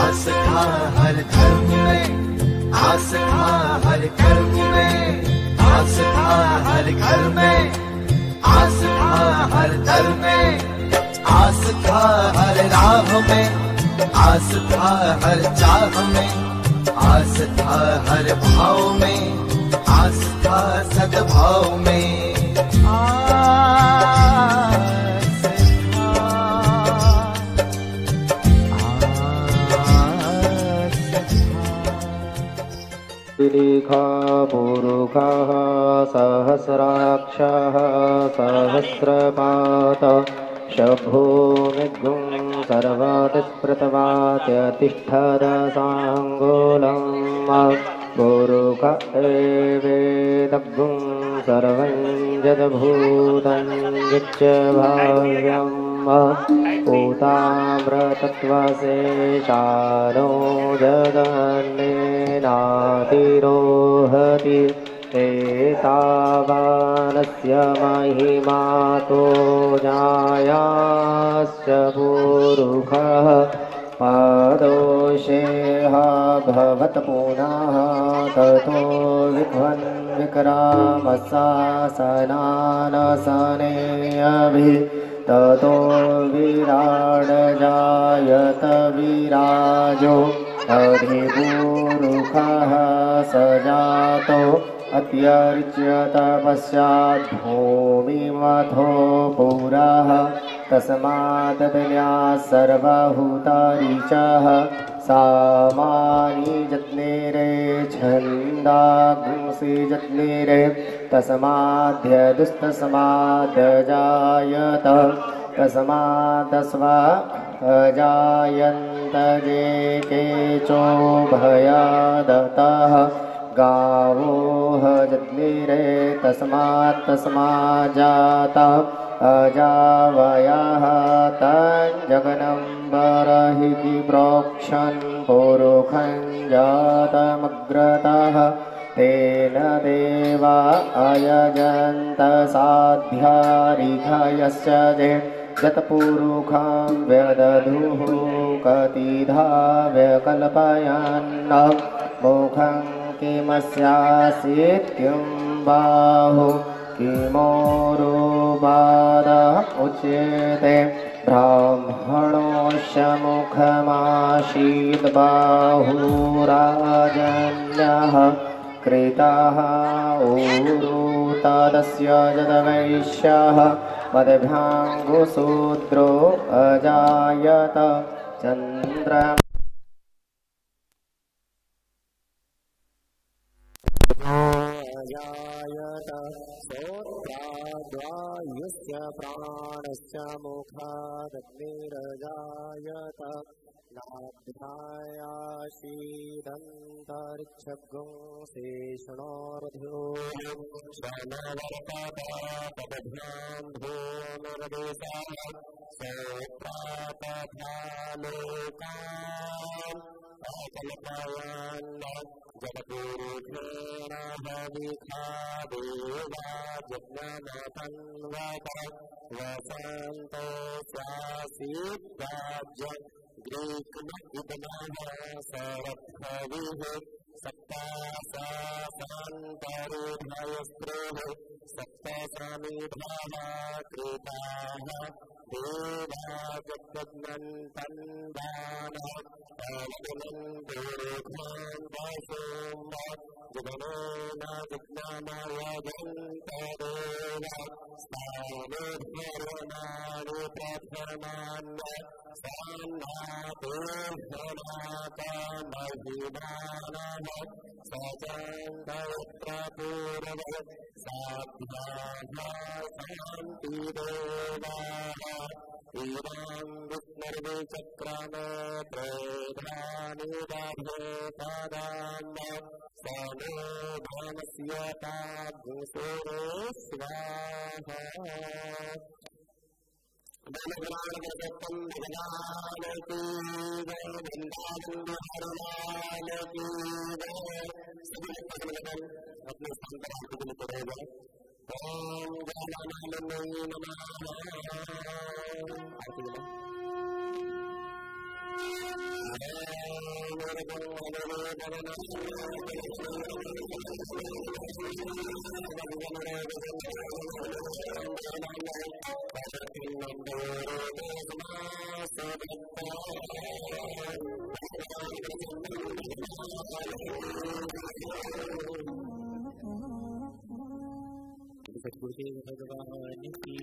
आस्था हर धर्म में, आस्था हर कर्म में, आस्था हर घर में, आस्था हर दर में, आस्था हर राह में, आस्था हर चाह में, आस्था हर भाव में, आस्था सद्भाव में। लिखा पुरुषः सहस्राक्षः सहस्रपात शभो निगुं सर्वातिस्पृतवात्यतिष्ठदसाङ्गोलं पुरुष एवेदग्गुं सर्वं यद्भूतं यच्च भाव्यं ऊताव्रतत्वशेषानो जगन्नेनातिरोहति एतावानस्य महिमातो जायास्य पुरुषः पादोषेह भवत् पुनः ततो विध्वन् विक्रामशासनानशने अभि ततो विराड जायत विराजो अधिपुरुषः सजातो अत्यर्च्यत पश्चात् भूमिमथो पुरः तस्मादतल्या सर्वभूतारीचः सामानि जज्ञेरे छन्दागुंसि जज्ञेरे तस्माद्यदुस्तस्माद्जायत तस्मादस्वा अजायन्त ये केचोभयादतः गावो जज्ञिरे तस्माज्जाता अजावयः तञ्जगनं बर्हिः प्रोक्षन् पुरुषं जातमग्रतः तेन देवा अयजन्त साध्यारिघयश्च जे यत्पुरुषं व्यदधुः कतिधा व्यकल्पयन् मुखं किमस्यासीत्यं बाहु किमोरुपादः उच्यते ब्राह्मणोऽस्य मुखमासीत् बाहुराजन्यः कृतः ऊरु तदस्य यद्वैश्यः पदभ्याङ्गुशूद्रो अजायत चन्द्र अजायत सोत्राद्वायुस्य प्राणस्य मुखादग्निरजायत नाभ्यायाशीदन्तरिक्षगुं शेषणोर्ध्यो श्रमवर्तपदभ्यां भूमिर्देशः सोत्रातथालोकान् अकल्पयन् जगद्गुरुखेण हविखादेवा जज्ञनतन्वत वसन्तो स्यासीद्राज्यं ग्रीक्महितमः सरत्कविः सप्तासासन्तरुभयस्त्रोः सप्तसमिधाः कृताः देवा जगन्नन्तन्दानः अवदनन्दोखान्तसोम जगनेन विज्ञानयजन्तदेव स्थानोद्धरणानि प्रथमान्य सान्नातेर्हनाकमहिमानः सचन्दयत्रपूर्व साध्याः शान्तिदेवाः ईरां विष्णुर्विचक्रमे प्रेधानि दधे पदाम् सनोधनस्य पादुषो स्वाहा धनग्राणगतं भगवानकी वृन्दावनहरणानकी अपने स्थान पर आपको दिल करेगा ओम गणानानंदये नमः आरती सतगुरुदेव भगवान की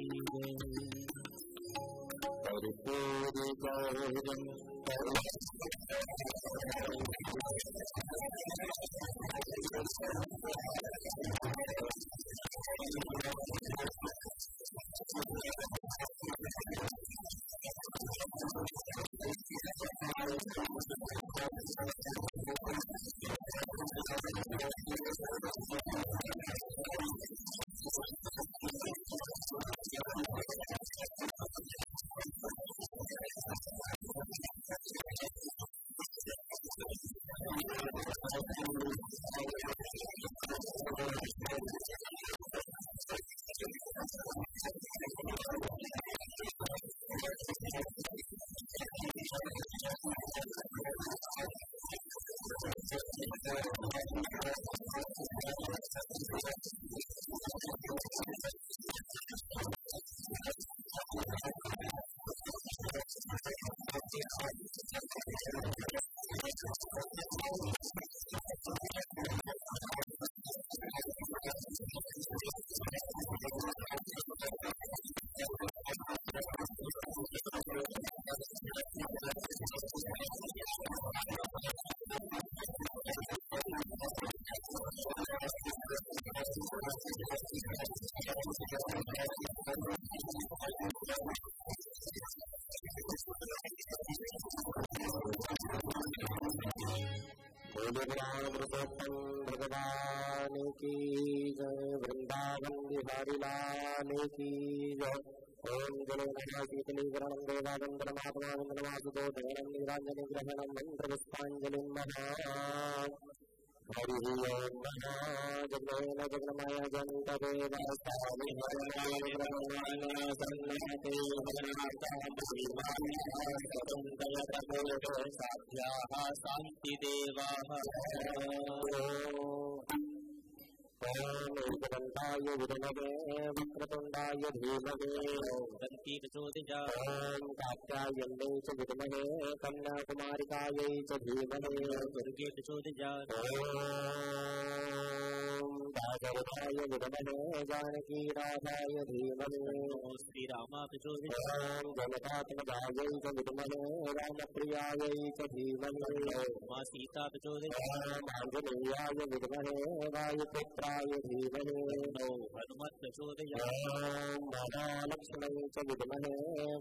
भगवान की जय, वृंदावन बिहारी लाल की जय। ओम जलो नमः शीतलीकरणं देवानंदनमात्मा वंदनमासुतो धरणं नीरांजनी ग्रहणं मंत्र पुष्पांजलिं महा हरि ओम नमः जगमेन जगन्माया जगन्देवास्तानि सन्नते साध्याः शान्तिदेवाः। ओम एकदन्ताय विद्महे वक्रतुण्डाय धीमहि तन्नो प्रचोदयात्। ओम कात्यायने च विद्महे कन्याकुमारिकायै च धीमहि दुर्गे प्रचोदयात्। ओम दाशरथाय विद्महे जानकीनाथाय धीमहि श्रीरामा प्रचोदयात्। ओम जनकात्मजायै च विद्महे रामप्रियायै च धीमहि मां सीता प्रचोदयात्। ओम आञ्जनेयाय विद्महे वायुपुत्राय धीमहि हनुमत् प्रचोदयात्। ओम महालक्ष्मै च विद्महे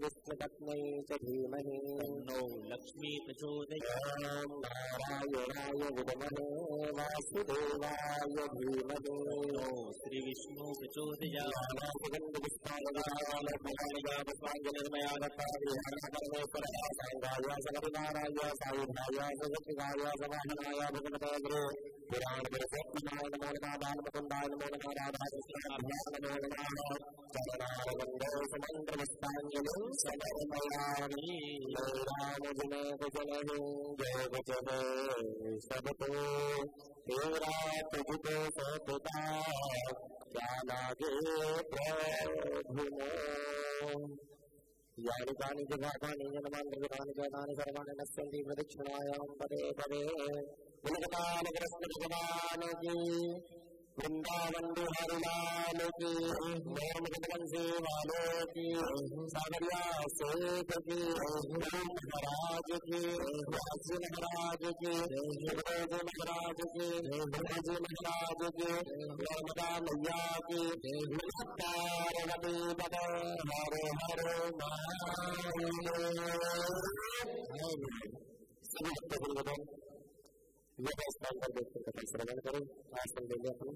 विष्णुपत्न्यै च धीमहि लक्ष्मी प्रचोदयात्। ओम नारायणाय विद्महे वासुदेवाय धीमहि श्री विष्णु प्रचोदयात्। पुराण मुकुंदाय नमो नमः राधाकृष्णाभ्यां नमो नमः चरणारविन्दे समन्त्रपुष्पाञ्जलिं समर्पयामि। राम जने भजने जय भजने सबको तेरा तुझको सौंपता क्या लागे प्रभु यानि कानि च भागानि जनमान्तर्गतानि जातानि सर्वाणि नश्यन्ति प्रदक्षिणायां पदे पदे। गुणगोपालकृष्ण भगवान की, वृंदावन बिहारी लाल की, बंसी वालों की, सागरिया सेठ की, महाराज की, वासी महाराज की, शिवराज महाराज की, जी महाराज की, नर्मदा मैया की, पार्वती पद हर हर महादेव। यह स्थान पर देखकर कथा श्रवण करें। आसन देंगे अपने।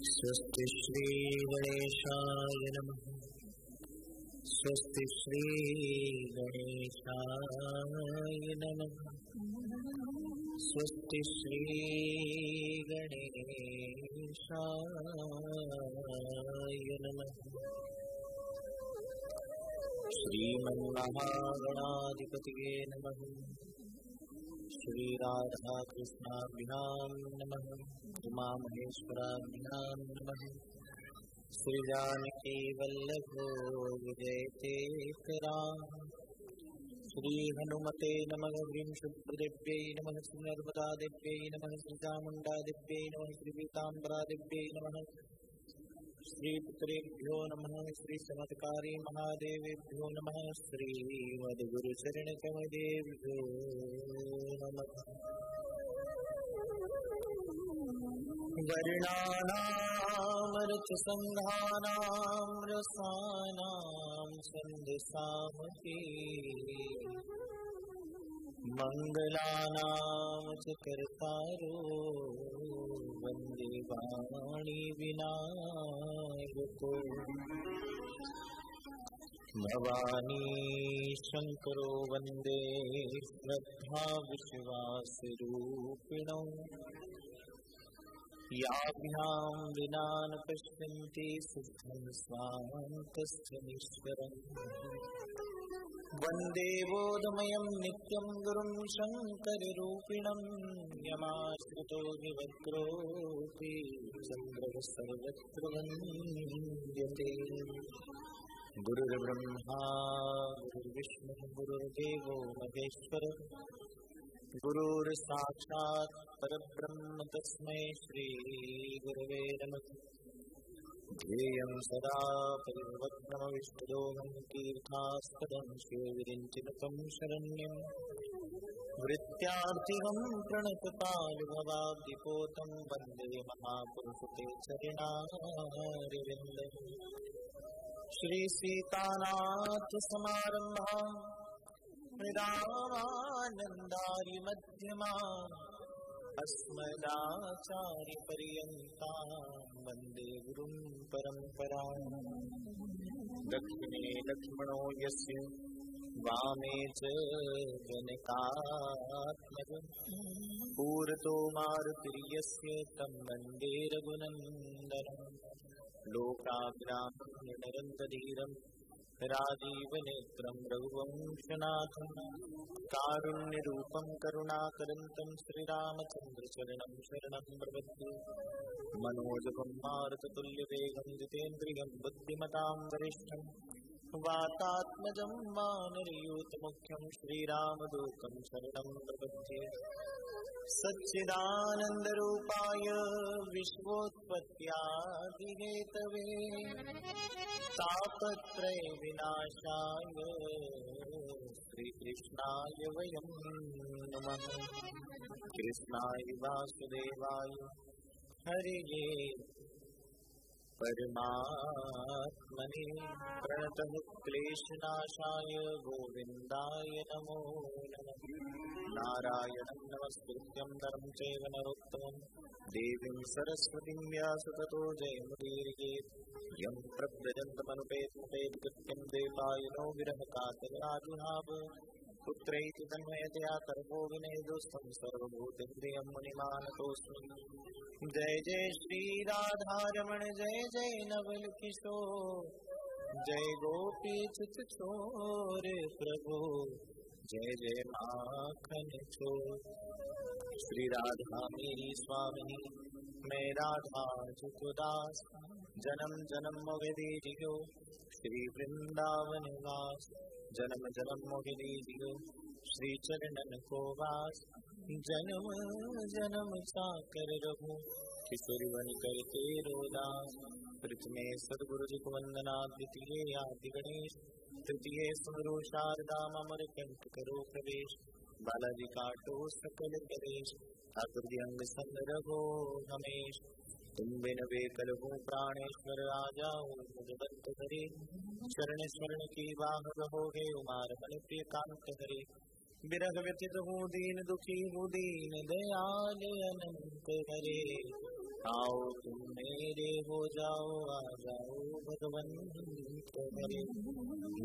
स्वस्ति श्री गणेशाय नमः। स्वस्ति श्री गणेशाय नमः। स्वस्ति श्री गणेशाय नमः। श्रीमन्महागणाधिपतये नमः। श्री राधा कृष्णाभ्यां नमः। उमा महेश्वराभ्यां नमः। श्री जानकी वल्लभो विजयतेतराम। श्री हनुमते नमः। विंशुप्रदेव्यै नमः। श्री नर्मदादेव्यै नमः। श्री चामुण्डादेव्यै नमः। श्री पीताम्बरादेव्यै नमः। श्री पुत्रेभ्यो नमः। श्री चमत्कारी महादेवेभ्यो नमः। श्री मद्गुरुचरणकमलेभ्यो नमः। वर्णानामृतसंधानां रसानां सन्दिशामपि मंगलानां च कर्तारो वन्दे वाणी विनायको। भवानी शंकरो वन्दे श्रद्धा विश्वासरूपिणौ। याभ्यां विना न पश्यन्ति सिद्धं स्वान्तस्थमीश्वरम्। वन्दे बोधमयं नित्यं गुरुं शङ्कररूपिणं। यमाश्रितो विवक्रोऽपि चन्द्रः सर्वत्र वन्द्यते। गुरुर्ब्रह्मा गुरुर्विष्णुः गुरुर्देवो महेश्वर। गुरुर्साक्षात् परब्रह्म तस्मै श्री गुरवे नमः। ध्येयं सदा परिभवग्नमविष्टदोहं तीर्थास्पदं शिवविरिञ्चिनुतं शरण्यं। वृत्त्यार्थिहं प्रणतपालुभवाब्धिपोतं वन्दे महापुरुषते चरणारविन्दम्। श्रीसीतानाथसमारम्भां रामानन्दारिमध्यमाम्। अस्मदाचार्यपर्यन्तां वन्दे गुरुं परम्पराम्। दक्षिणे लक्ष्मणो यस्य वामे च जनकात्मजः। पूरतो मारुतिर्यस्य तं वन्दे रघुनन्दनम्। लोकाग्रामं निरन्तधीरम् राजीवनेत्रं रघुवंशनाथं। कारुण्यरूपं करुणाकरन्तं श्रीरामचन्द्रचरणं शरणं प्रपद्ये। मनोजवं मारुततुल्यवेगं जितेन्द्रियं बुद्धिमतां वरिष्ठं। वातात्मजं वानरयूथमुख्यं श्रीरामदूतं शरणं प्रपद्ये। सच्चिदानन्दरूपाय विश्वोत्पत्त्यादिहेतवे। तापत्रय विनाशाय श्रीकृष्णाय वयं नमः। कृष्णाय वासुदेवाय हरये परमात्मने प्रणतः क्लेशनाशाय गोविन्दाय नमो नमः। नारायणं नमस्कृत्यं नरं चैव नरोत्तमं देवीं सरस्वतीं व्यास ततो जयमुदीरयेत्। यं प्रव्रजन्तमनुपेतमुपेतकृत्यं देवायनो विरहकातराजुहाव पुत्रैति तन्मयतया तर्को विनेदुस्तं सर्वभूतेन्द्रियं मुनिमानतोऽस्मि। जय जय श्री राधारमण जय जय नवल किशोर जय गोपी चित चोर प्रभु जय जय माखन चोर। श्री राधा मेरी स्वामिनी मैं राधा जुगदास जन्म जन्म मोहि दीजियो श्री वृंदावन वास जन्म जन्म मोहि दीजियो श्री चरणन को वास जन्म जन्म चाकर रहूं किशोरी बन करके रोदास। प्रथमे सदगुरु जी को वंदना द्वितीय आदि गणेश तृतीय सुमरो शारदा ममर कंठ करो प्रवेश। बालाजी काटो सकल कलेश ठाकुर जी अंग संग रहो हमेश। तुम बिन बेकल हो प्राणेश्वर आ जाओ मुझबंत करे शरण स्मरण की बाह रहोगे उमार मन प्रिय कांत करे। बिरह व्यथित हूँ दीन दुखी हूँ दीन दयाल अनंत करे। आओ तुम मेरे हो जाओ आ जाओ भगवंत करे।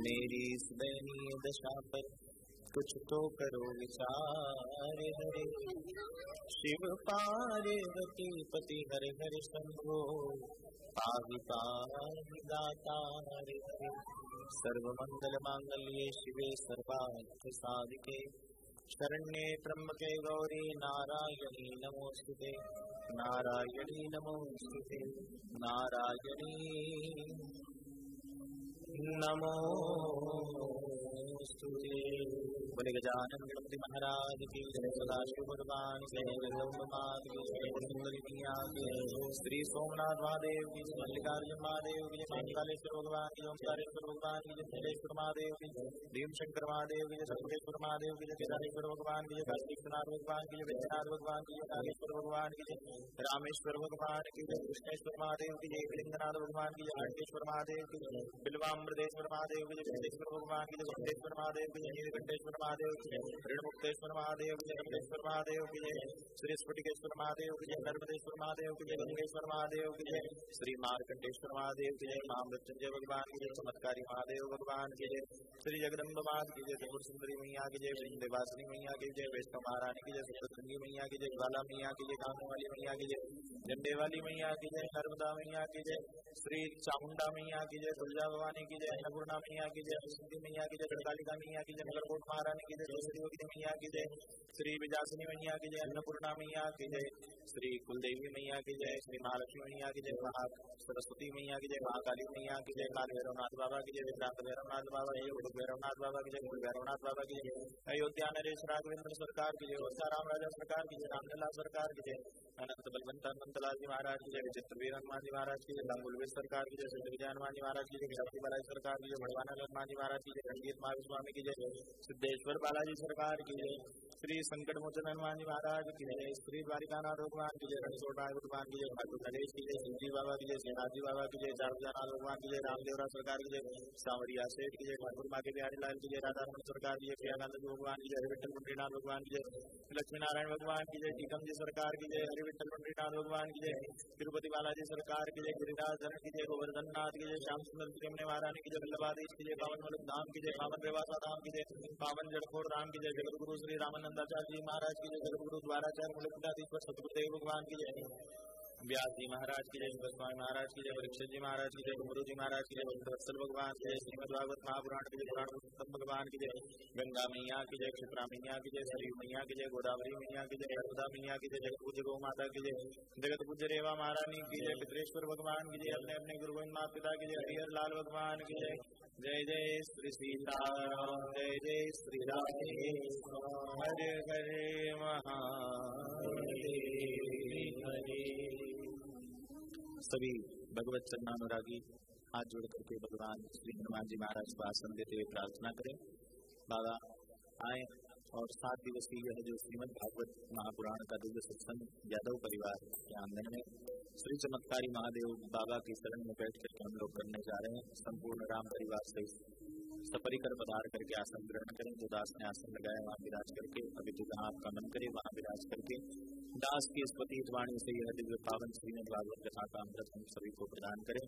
मेरी इस दयनीय दशा पर कुछ तो करो विचार हरे। शिव पार्वती पति हर हर शंभो पाहि पाहि दाता हरे हरे। सर्वमंगल मांगल्ये शिवे सर्वार्थ साधिके शरण्ये त्र्यंबके गौरी नारायणी नमोस्तुते नारायणी नमोस्तुते नारायणी नमोस्तुते। बोले गजानन गणपति महाराज की जय। सदाशिव भगवान जय। गौतमाद की जय। सुंदरी मैया की जय। श्री सोमनाथ महादेव की जय। मल्लिकार्जुन महादेव की जय। महाकालेश्वर भगवान की जय। ओंकारेश्वर भगवान की जय। नीलेश्वर महादेव की जय। भीमशंकर महादेव की जय। सर्वेश्वर महादेव की जय। केदारेश्वर भगवान की जय। काशीनाथ भगवान की जय। वैद्यनाथ भगवान की जय। नागेश्वर भगवान की जय। रामेश्वर भगवान की जय। कृष्णेश्वर महादेव की जय। लिंगनाथ भगवान की जय। घंटेश्वर महादेव की जय। बिल्वामृतेश्वर महादेव की जय। वेंकटेश्वर भगवान की जय। वेंकटेश्वर महादेव की जय। नीलकंठेश्वर महादेव की जय। ऋणमुक्तेश्वर महादेव की जय। कमलेश्वर महादेव की जय। श्री स्फटिकेश्वर महादेव की जय। नर्मदेश्वर महादेव की जय। गंगेश्वर महादेव की जय। श्री मार्कंडेश्वर महादेव की जय। मां मृत्युंजय भगवान की जय। चमत्कारी महादेव भगवान की जय। श्री जगदम्बा मां की जय। त्रिपुर सुंदरी मैया की जय। वृंदेवासिनी मैया की जय। वैष्णव महारानी की जय। सप्तशृंगी मैया की जय। ज्वाला मैया की जय। कामों वाली मैया की जय। झंडे वाली मैया की जय। नर्मदा मैया की जय। श्री चामुंडा मैया की जय। तुलजा भवानी की जय। अन्नपूर्णा मैया की जय। सिद्धि मैया की जय। गढ़कालिका मैया की जय। नगरकोट महारानी की जय। जोशीवती मैया की जय। श्री विजासिनी मैया की जय। अन्नपूर्णा मैया की जय। श्री कुलदेवी मैया की जय। श्री महालक्ष्मी मैया की जय। महा सरस्वती मैया की जय। महाकाली मैया की जय। काल भैरवनाथ बाबा की जय। विक्रांत भैरवनाथ बाबा की जय। भैरवनाथ बाबा की जय। भैरवनाथ बाबा की जय। अयोध्या नरेश राघवेंद्र सरकार की जय। साराम राजा सरकार की जय। रामलला सरकार की जय। अनंत बलवंत अनंतलाल जी महाराज की जय। चित्रवीर हनुमान जी महाराज की जय। गंगुलवीर सरकार की जय। विजय हनुमान जी महाराज की जय। शक्ति बालाजी सरकार की जय। भगवान हनुमान जी महाराज की जय। रंगीत महावीर स्वामी की जय। सिद्धेश्वर बालाजी सरकार की जय। श्री संकट मोचन हनुमान जी महाराज की जय। श्री द्वारिकानाथ भगवान की जय। रणछोड़ भगवान की जय। ठाकुर नरेश की जय। शिवजी बाबा की जय। सेनाथ जी बाबा की जय। चारभुजानाथ भगवान की जय। रामदेवरा सरकार की जय। सांवरिया सेठ की जय। ठाकुर माँ के बिहारी लाल की जय। राधा रमन सरकार की जय। प्रियानंद भगवान की जय। हरिविठल पंडरीनाथ भगवान की जय। लक्ष्मी नारायण भगवान की जय। टीकम जी सरकार की जय। हरिविठल पंडरीनाथ भगवान की जय। तिरुपति बालाजी सरकार की जय। गिरिराज धरण की जय। गोवर्धन नाथ की जय। श्याम सुंदर त्रिमने महारानी की जय। वल्लभादेश की जय। पावन मलक धाम की जय। पावन रेवासा धाम की जय। पावन जड़खोर धाम की जय। जगत गुरु श्री रामानंदाचार्य जी महाराज की जय। जगत गुरु द्वाराचार्य मुलकुटाधीश्वर सतगुरुदेव भगवान की जय। व्यास जी महाराज की जय। गोस्वामी महाराज की जय। परीक्षित जी महाराज की जय। गुरु जी महाराज की जय। वत्सल भगवान की जय। श्रीमद भागवत महापुराण की जय। पुराण पुरुषोत्तम भगवान की जय। गंगा मैया की जय। क्षिप्रा मैया की जय। सरयू मैया की जय। गोदावरी मैया की जय। यशोदा मैया की जय। जगत पूज्य गौ माता की जय। जगत पूज्य रेवा महारानी की जय। पितरेश्वर भगवान की जय। अपने अपने गुरु गोविंद माता पिता की जय। हरिहर लाल भगवान की जय। जय जय श्री सीताराम। जय जय श्री राधे। हरे हरे महादेव हरे। सभी भगवत चरणानुरागी हाथ जोड़ करके भगवान श्री हनुमान जी महाराज को आसन देते हुए प्रार्थना करें। बाबा आए और 7 दिवसीय यह जो श्रीमद् भागवत महापुराण का दिव्य सत्संग यादव परिवार के आंगन में श्री चमत्कारी महादेव बाबा की शरण में बैठ करके हम लोग करने जा रहे हैं। संपूर्ण राम परिवार से सपरिकर पधार करके आसन ग्रहण करें। जो दास ने आसन लगाया वहाँ विराज करके, अभी तो जहाँ आपका मन करे वहाँ विराज करके दास की स्पतित वाणी से यह दिव्य पावन श्रीमद् भागवत कथा का अमृत हम सभी को प्रदान करें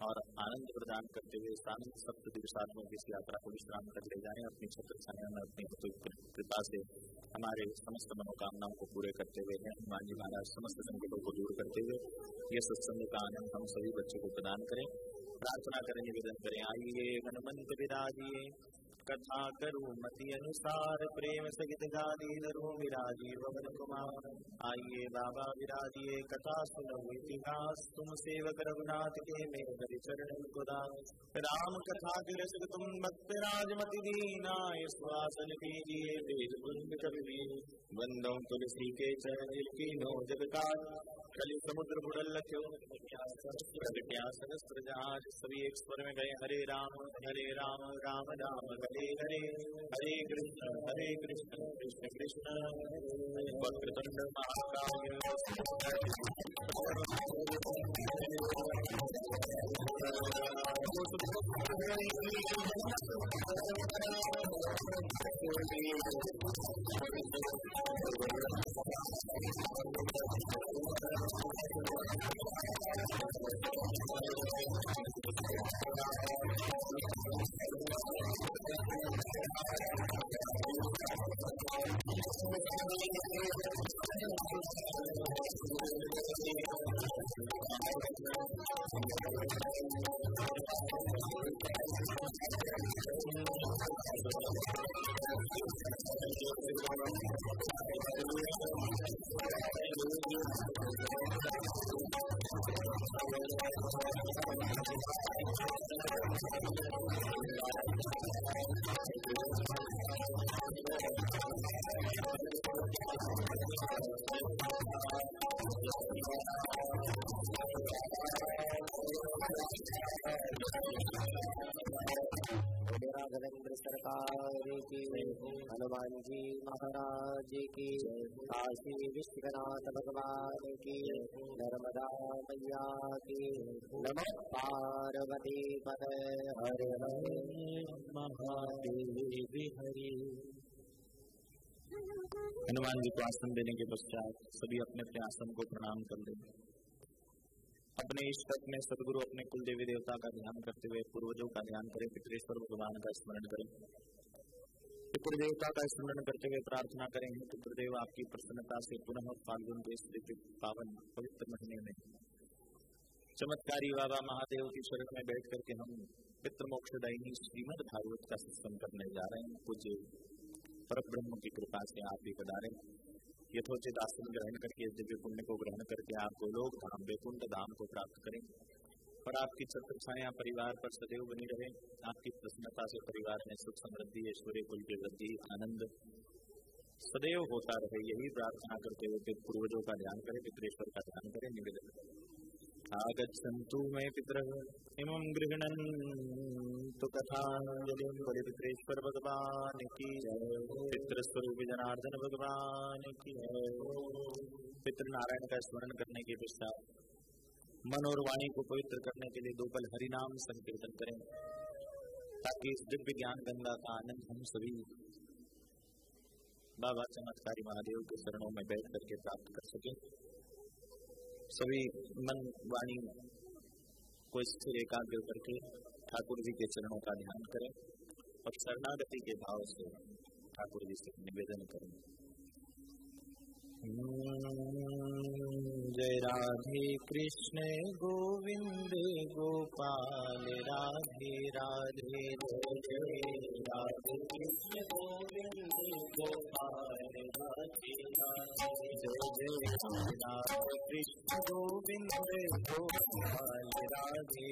और आनंद प्रदान करते हुए आनंद सप्त दिवसात्मक इस यात्रा को विश्राम कर ले जाएं। अपनी छत्र छाया में अपनी कृपा से हमारे समस्त मनोकामनाओं को पूरे करते हुए हनुमान जी महाराज समस्त संकटों को दूर करते हुए ये सत्संग का आनंद हम सभी बच्चों को प्रदान करें। प्रार्थना करें, निवेदन करें। आइए हनुमंत विराजिए, कथा करूं मति अनुसार, प्रेम सहित गादी धरूं विराजी पवन कुमार। आइए बाबा विराजिए, कथा सुनो इतिहास, तुम सेवक रघुनाथ के मेरे चरण को दास। राम कथा के रसिक तुम भक्त राजमति दीना, स्वासन कीजिए वेद पुण्य कवि। वंदो तुलसी के चरण कीनो जगकार, कलि समुद्र बुड़ल लख्यो प्रगट्या सहस्त्र जहाज। सभी एक स्वर में गए हरे राम राम राम हरे हरे, हरे कृष्ण कृष्ण कृष्ण वक्रतुंड महाकाय। राघवेंद्र सरकार की, हनुमान जी महाराज की, काशी विश्वनाथ भगवान की, नर्मदा मैया की, नमः पार्वती पते हरे हरे महादेव हरे। हनुमान जी को आसन देने के पश्चात सभी अपने अपने आसन को प्रणाम कर लें। अपने इष्ट अपने सदगुरु अपने कुल देवी देवता का ध्यान करते हुए पूर्वजों का ध्यान करें, पितरेश्वर भगवान का स्मरण करें। पितृ देवता का स्मरण करते हुए प्रार्थना करें, पितृदेव आपकी प्रसन्नता से पुनः फाल्गुन के इस पावन पवित्र महीने में चमत्कारी बाबा महादेव की शरण में बैठ करके हम पितृ मोक्षदायिनी श्रीमद् भागवत का सत्संग करने जा रहे हैं। पूज्य परब्रह्म की कृपा से आप भी पधारें। यथोचित आसन ग्रहण करके दिव्य पुण्य को ग्रहण करके आप गोलोक धाम वैकुंठ धाम को प्राप्त करें और आपकी छत्र छाया परिवार पर सदैव बनी रहे। आपकी प्रसन्नता से परिवार में सुख समृद्धि ऐश्वर्य कुल की वृद्धि आनंद सदैव होता रहे, यही प्रार्थना करते हुए पूर्वजों का ध्यान करें, पितरेश्वर का ध्यान करें। निवेदन आगच्छन्तु मे पितरः इमं गृह्णन्तु कथाञ्जलिं। बड़े पितरेश्वर भगवान की जय, पितृस्वरूप जनार्दन भगवान की जय। पितृ नारायण का स्मरण करने के पश्चात मन और वाणी को पवित्र करने के लिए 2 पल हरिनाम संकीर्तन करें, ताकि इस दिव्य ज्ञान गंगा का आनंद हम सभी बाबा चमत्कारी महादेव के चरणों में बैठ करके प्राप्त कर सकें। सभी मन वाणी को स्थिर एकाग्र करके ठाकुर जी के चरणों का ध्यान करें और शरणागति के भाव से ठाकुर जी से निवेदन करें। जय राधे कृष्ण गोविंद गोपाल, राधे राधे जय जय राधे कृष्ण गोविंद गोपाल, राधे राधे जय जय राधे कृष्ण गोविंद गोपाल, राधे राधे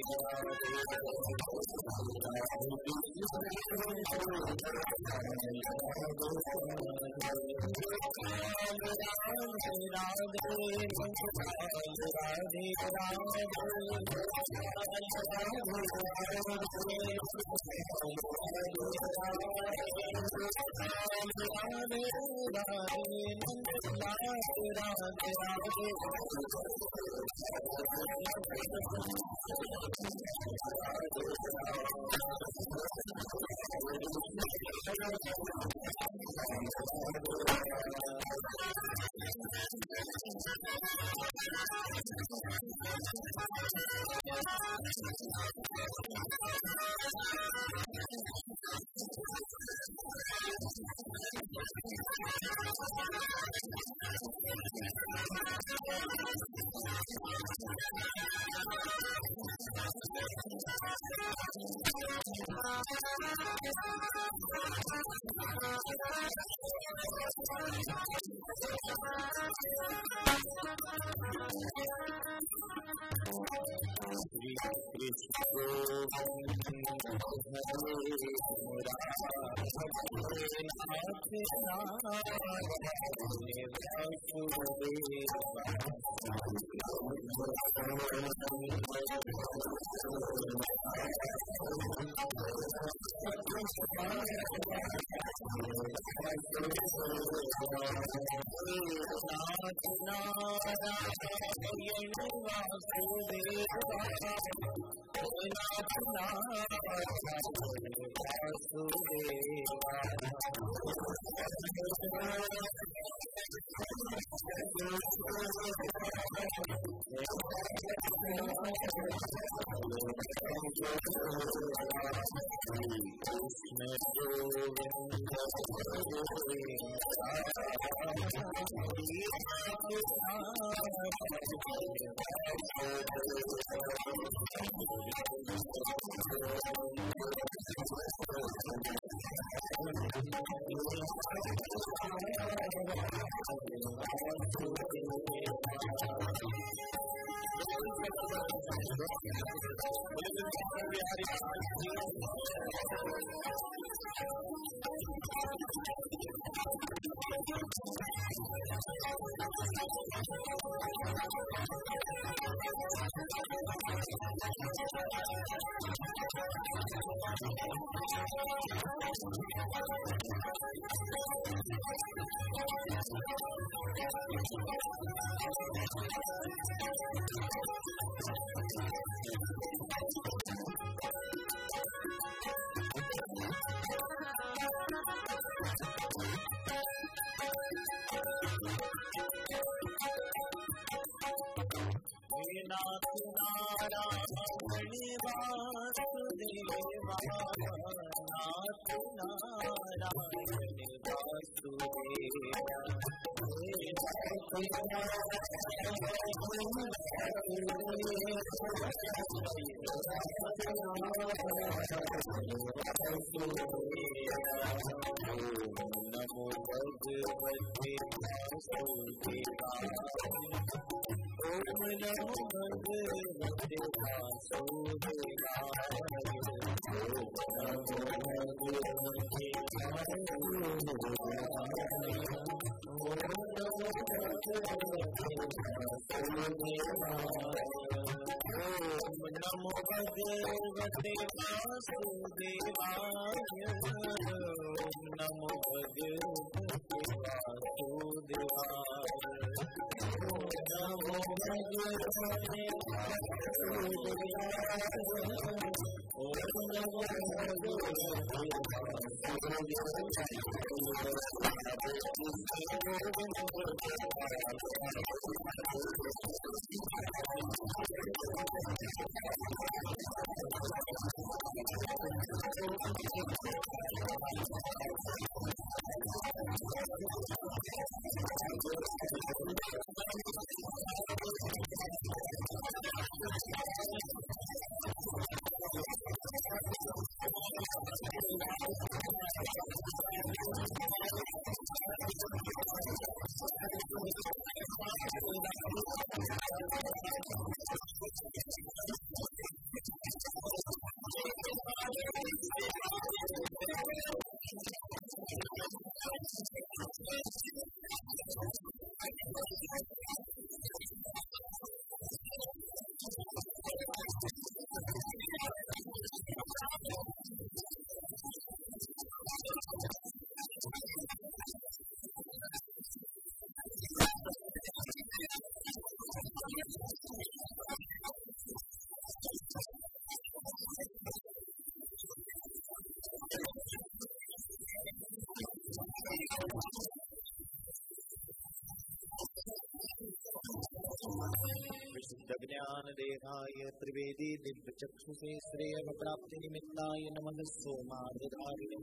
ज्ञान देहाय त्रिवेदी दिव्य चक्षुषे श्रेय प्राप्ति निमित्ताय नमः सोमाधारिणे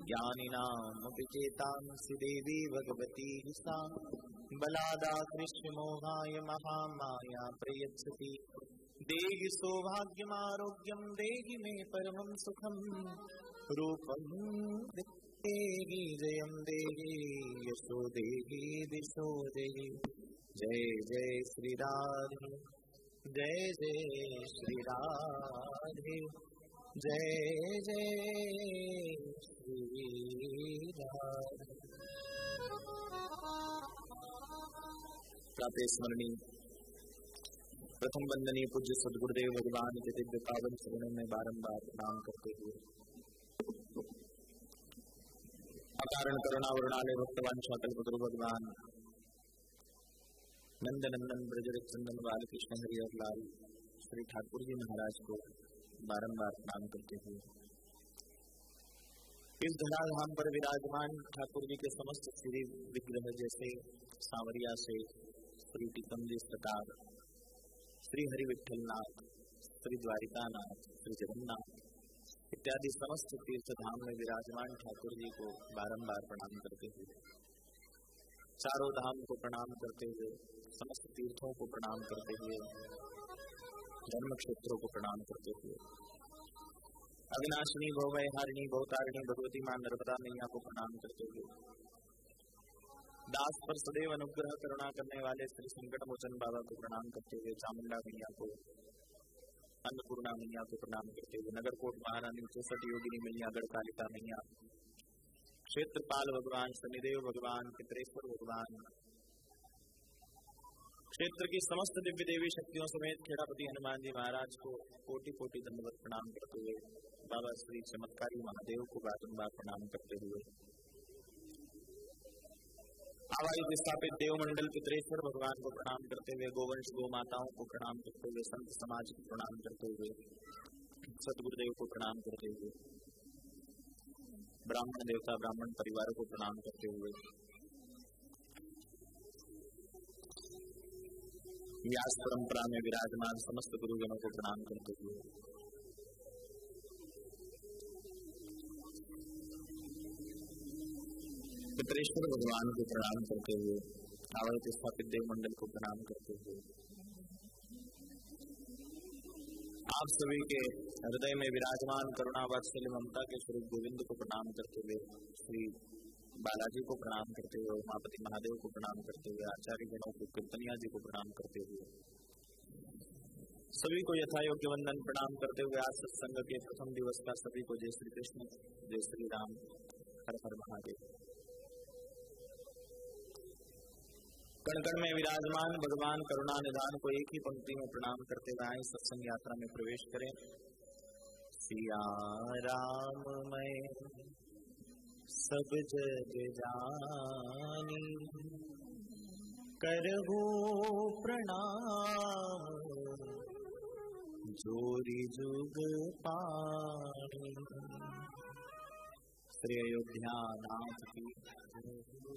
ज्ञानिनां विचेतांसि देवी भगवती सा बलादा कृष्ण मोहाय महामाया प्रयच्छति देहि सौभाग्यमारोग्यं देहि मे परमं सुखं रूपं देहि जयं देहि यशो देहि दिशो देहि जय जय श्री राधे जय जय श्री राधे जय जय श्री राधे। प्रातः स्मरणीय प्रथम वंदनीय पूज्य सद्गुरुदेव भगवान के दिव्य पावन चरणों में बारंबार प्रणाम करते हुए अकारण करुणा वरुणालय भक्तवान कल्पतरु भगवान नंदनंदन ब्रजरथ चंदन बालकृष्ण हरिहर लाल श्री ठाकुर जी महाराज को बारंबार प्रणाम करते हुए इस धराधाम पर विराजमान ठाकुर जी के समस्त श्री विग्रह जैसे सांवरिया से श्री टीकम जी सरकार, श्री हरि विठलनाथ, श्री द्वारिकानाथ, श्री जगन्नाथ इत्यादि समस्त तीर्थ धाम में विराजमान ठाकुर जी को बारंबार प्रणाम करते हुए चारों धाम को प्रणाम करते हुए समस्त तीर्थों को प्रणाम करते हुए जन्म क्षेत्रों को प्रणाम करते हुए अविनाशिनी भवभयहारिणी भवतारिणी भगवती मां नर्मदा मैया को प्रणाम करते हुए दास पर सदैव अनुग्रह करुणा करने वाले श्री संकट मोचन बाबा को प्रणाम करते हुए चामुंडा मैया को, अन्नपूर्णा मैया को प्रणाम करते हुए नगरकोट महारानी चौसठ योगिनी मैया, गढ़कालिका मैया, क्षेत्रपाल भगवान, शनिदेव भगवान, पितरेश्वर भगवान, क्षेत्र की समस्त दिव्य देवी शक्तियों समेत खेड़ापति हनुमान जी महाराज को कोटि कोटि दंडवत प्रणाम करते हुए बाबा श्री चमत्कारी महादेव को बारंबार प्रणाम करते हुए आवाई विस्थापित देव मंडल पितरेश्वर भगवान को प्रणाम करते हुए गोवंश गौ माताओं को प्रणाम करते हुए संत समाज को प्रणाम करते हुए सतगुरुदेव को प्रणाम करते हुए ब्राह्मण देवता ब्राह्मण परिवार को प्रणाम करते हुए व्यास परंपरा में विराजमान समस्त गुरुजनों को प्रणाम करते हुए पितरेश्वर भगवान को प्रणाम करते हुए आवाज स्थापित देव मंडल को प्रणाम करते हुए आप सभी के हृदय में विराजमान करुणा वात्सल्य ममता के स्वरूप गोविंद को प्रणाम करते हुए श्री बालाजी को प्रणाम करते हुए उमापति महादेव को प्रणाम करते हुए आचार्य गणों को कीर्तनिया जी को प्रणाम करते हुए सभी को यथा योग्य वंदन प्रणाम करते हुए आज सत्संग के प्रथम दिवस का सभी को जय श्री कृष्ण जय श्री राम हर हर महादेव। कण कण में विराजमान भगवान करुणा निधान को एक ही पंक्ति में प्रणाम करते हुए आए सत्संग यात्रा में प्रवेश करें। सिया राम मैं सब जग जानी करहु प्रणाम जोरी जुग पानी। श्री अयोध्या नाथ की,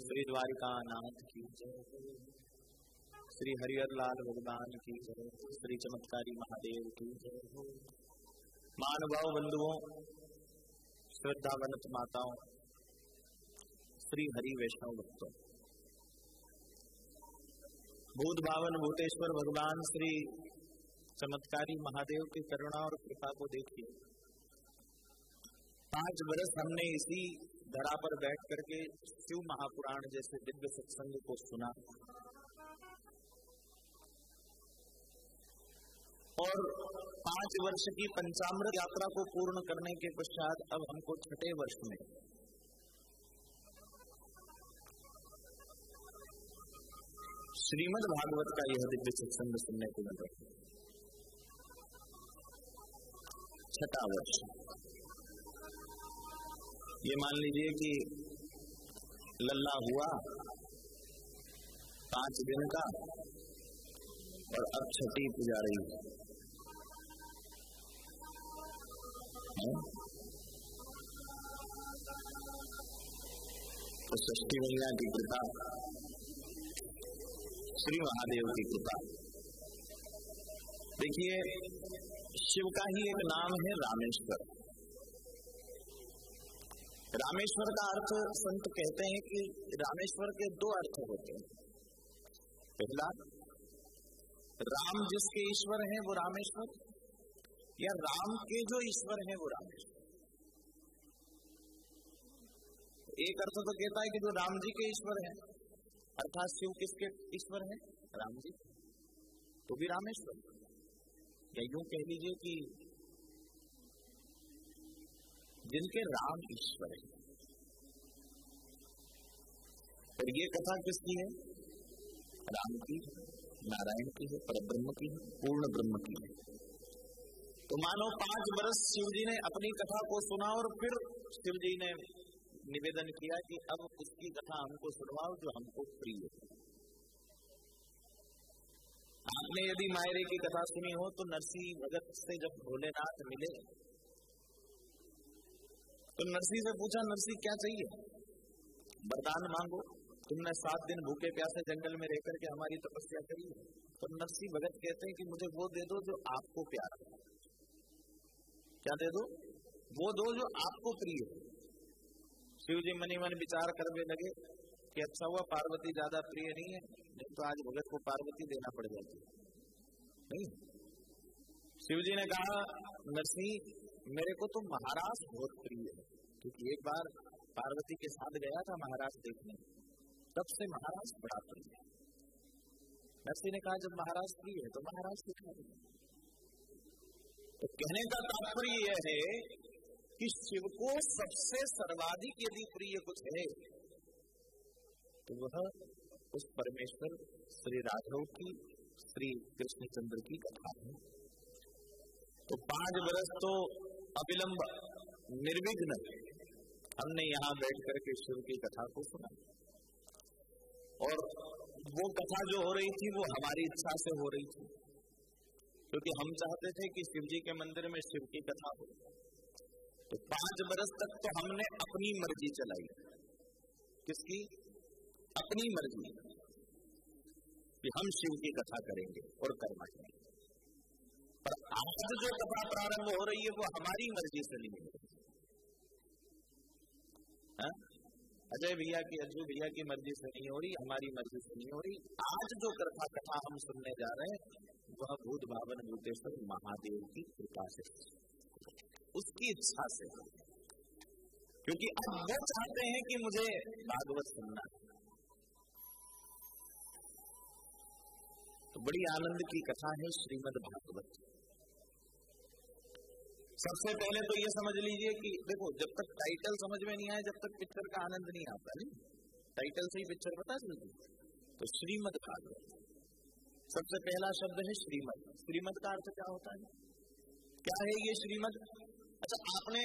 श्री द्वारिका नाथ की, श्री हरिहर लाल भगवान की, श्री चमत्कारी महादेव की। महानुभाव बंधुओं, श्रद्धावंत माताओं, श्री हरि वैष्णव भक्तों, भूत भावन भूतेश्वर भगवान श्री चमत्कारी महादेव की करुणा और कृपा को देखिए। 5 वर्ष हमने इसी धरा पर बैठ करके शिव महापुराण जैसे दिव्य सत्संग को सुना और 5 वर्ष की पंचामृत यात्रा को पूर्ण करने के पश्चात अब हमको 6ठे वर्ष में श्रीमद् भागवत का यह दिव्य सत्संग सुनने को मिल रहा है। छठा वर्ष, ये मान लीजिए कि लल्ला हुआ 5 दिन का और अब छठी पूजा रही है। तो षष्ठी मैया की कृपा, श्री महादेव की कृपा। देखिए, शिव का ही एक नाम है रामेश्वर। रामेश्वर का अर्थ संत कहते हैं कि रामेश्वर के 2 अर्थ होते हैं। पहला, राम जिसके ईश्वर हैं वो रामेश्वर, या राम के जो ईश्वर हैं वो रामेश्वर। एक अर्थ तो कहता है कि जो राम जी के ईश्वर हैं, अर्थात शिव किसके ईश्वर हैं? राम जी, तो भी रामेश्वर। या यूं कह लीजिए कि जिनके राम ईश्वर है। और ये कथा किसकी है? राम की, नारायण की है, परब्रह्म की है, पूर्ण ब्रह्म की है। तो मानो 5 वर्ष शिव जी ने अपनी कथा को सुना और फिर शिव जी ने निवेदन किया कि अब उसकी कथा हमको सुनवाओ जो हमको प्रिय है। आपने यदि मायरे की कथा सुनी हो तो नरसिंह भगत से जब भोलेनाथ मिले तो नरसिंह से पूछा, नरसिंह क्या चाहिए? वरदान मांगो, तुमने 7 दिन भूखे प्यासे जंगल में रहकर के हमारी तपस्या करी है। तो नरसिंह भगत कहते हैं कि मुझे वो दे दो जो आपको प्यारा है। क्या दे दो? वो दो जो आपको प्रिय है। शिव जी मनी मन विचार करने लगे कि अच्छा हुआ पार्वती ज्यादा प्रिय नहीं है, नहीं तो आज भगत को पार्वती देना पड़ जाती नहीं। शिव जी ने कहा, नरसिंह मेरे को तो महाराज बहुत प्रिय है, क्योंकि एक बार पार्वती के साथ गया था महाराज देखने, तब से महाराज बड़ा प्रिय है। नरसिंह ने कहा, जब महाराज प्रिय है तो महाराज दिखा दे। तो कहने का तात्पर्य यह है कि शिव को सबसे सर्वाधिक यदि प्रिय कुछ है तो वह उस परमेश्वर श्री राघव की, श्री कृष्णचंद्र की कथा है। तो 5 वर्ष तो अविलंब निर्विघ्न हमने यहाँ बैठ करके शिव की कथा को सुना। और वो कथा जो हो रही थी वो हमारी इच्छा से हो रही थी, क्योंकि हम चाहते थे कि शिव जी के मंदिर में शिव की कथा हो। तो 5 वर्ष तक तो हमने अपनी मर्जी चलाई। किसकी? अपनी मर्जी कि हम शिव की कथा करेंगे और करना चाहिए। पर आज जो कथा प्रारंभ हो रही है वो हमारी मर्जी से नहीं हो रही। अजय भैया की, अज्जू भैया की मर्जी से नहीं हो रही, हमारी मर्जी से नहीं हो रही। आज जो कथा हम सुनने जा रहे हैं वह भूत भावन भूतेश्वर महादेव की कृपा से, उसकी इच्छा से, क्योंकि अब वो चाहते हैं कि मुझे भागवत सुनना है। तो बड़ी आनंद की कथा है श्रीमद् भागवत। सबसे पहले तो ये समझ लीजिए कि देखो, जब तक टाइटल समझ में नहीं आए जब तक पिक्चर का आनंद नहीं आता। नहीं, टाइटल से ही पिक्चर पता चलती। तो श्रीमद् भागवत, सबसे पहला शब्द है श्रीमद्। श्रीमद् का अर्थ क्या होता है? क्या है ये श्रीमद्? अच्छा, आपने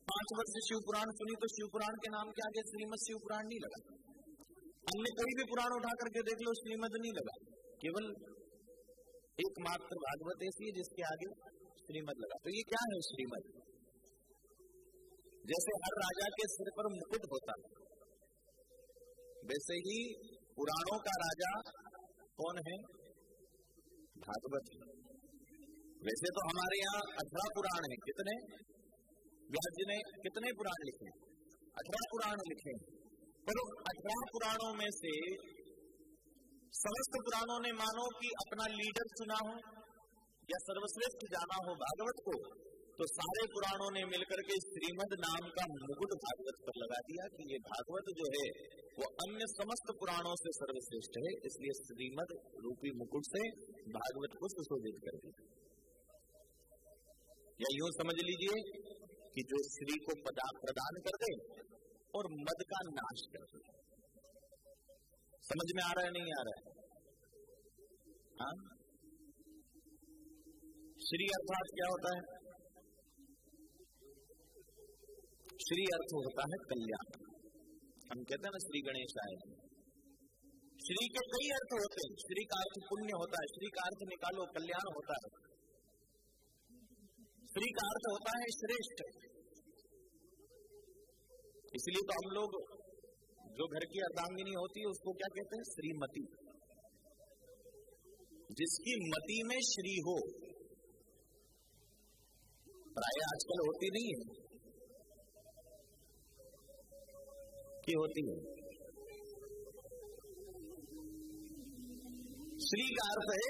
5 वर्ष शिव पुराण सुनी तो शिव पुराण के नाम के आगे श्रीमद् शिव पुराण नहीं लगा। हमने कोई भी पुराण उठा करके देख लो, श्रीमद् नहीं लगा। केवल एकमात्र भागवत ऐसी है जिसके आगे श्रीमद् लगा। तो ये क्या है श्रीमद्? जैसे हर राजा के सिर पर मुकुट होता है, वैसे ही पुराणों का राजा कौन है? भागवत। वैसे तो हमारे यहाँ 18 पुराण हैं। कितने? व्यास जी ने कितने पुराण लिखे? 18 पुराण लिखे। पर 18 पुराणों में से समस्त पुराणों ने मानो कि अपना लीडर चुना हो या सर्वश्रेष्ठ जाना हो भागवत को, तो सारे पुराणों ने मिलकर के श्रीमद् नाम का मुकुट भागवत पर लगा दिया कि ये भागवत जो है वो अन्य समस्त पुराणों से सर्वश्रेष्ठ है, इसलिए श्रीमद् रूपी मुकुट से भागवत को सुशोभित कर दिया। या यूं समझ लीजिए कि जो श्री को प्रदान कर दे और मद का नाश कर दे। समझ में आ रहा है नहीं आ रहा है? हाँ, श्री अर्थात क्या होता है? श्री अर्थ होता है कल्याण। हम कहते हैं ना श्री गणेश आए। श्री के कई अर्थ होते हैं। श्री का अर्थ पुण्य होता है, श्री का अर्थ निकालो कल्याण होता है, श्री का अर्थ होता है श्रेष्ठ। इसलिए तो हम लोग जो घर की अर्धांगिनी होती है उसको क्या कहते हैं? श्रीमती। जिसकी मति में श्री हो। प्राय आजकल होती नहीं है कि होती है? श्री का अर्थ है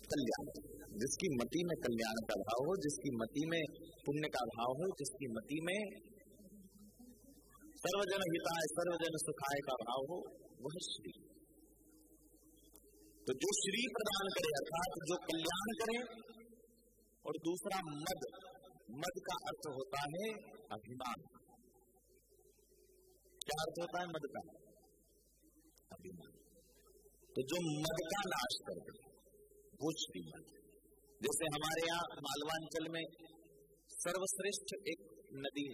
कल्याण। जिसकी मति में कल्याण का भाव हो, जिसकी मति में पुण्य का भाव हो, जिसकी मति में सर्वजन हिताय सर्वजन सुखाय का भाव हो, वह श्री। तो जो श्री प्रदान करे अर्थात जो कल्याण करे। और दूसरा मद। मद का अर्थ होता है अभिमान। क्या अर्थ होता है मद का? अभिमान। तो जो मद का नाश कर दे वो श्रीमद। जैसे हमारे यहाँ मालवांचल में सर्वश्रेष्ठ एक नदी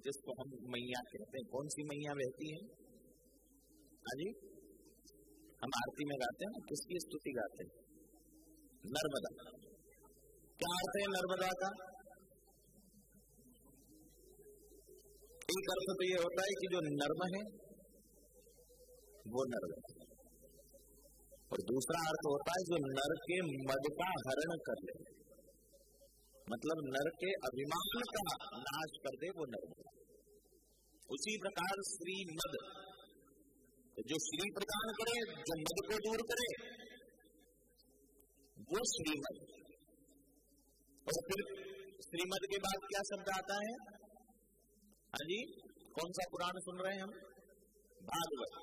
जिसको हम मैया कहते हैं, कौन सी मैया बहती है? हाजी, हम आरती में गाते हैं, किसकी स्तुति गाते हैं? नर्मदा। क्या अर्थ है नर्मदा का? एक अर्थ तो ये होता है कि जो नर्म है वो नर है, और दूसरा अर्थ होता है जो नर के मद का हरण कर ले, मतलब नर के अभिमान का नाश कर दे, वो नर। उसी प्रकार श्री मद, जो श्री प्रदान करे, जो मद को दूर करे, वो श्रीमद। और फिर श्रीमद के बाद क्या शब्द आता है? हाँ जी, कौन सा पुराण सुन रहे हैं हम? भागवत।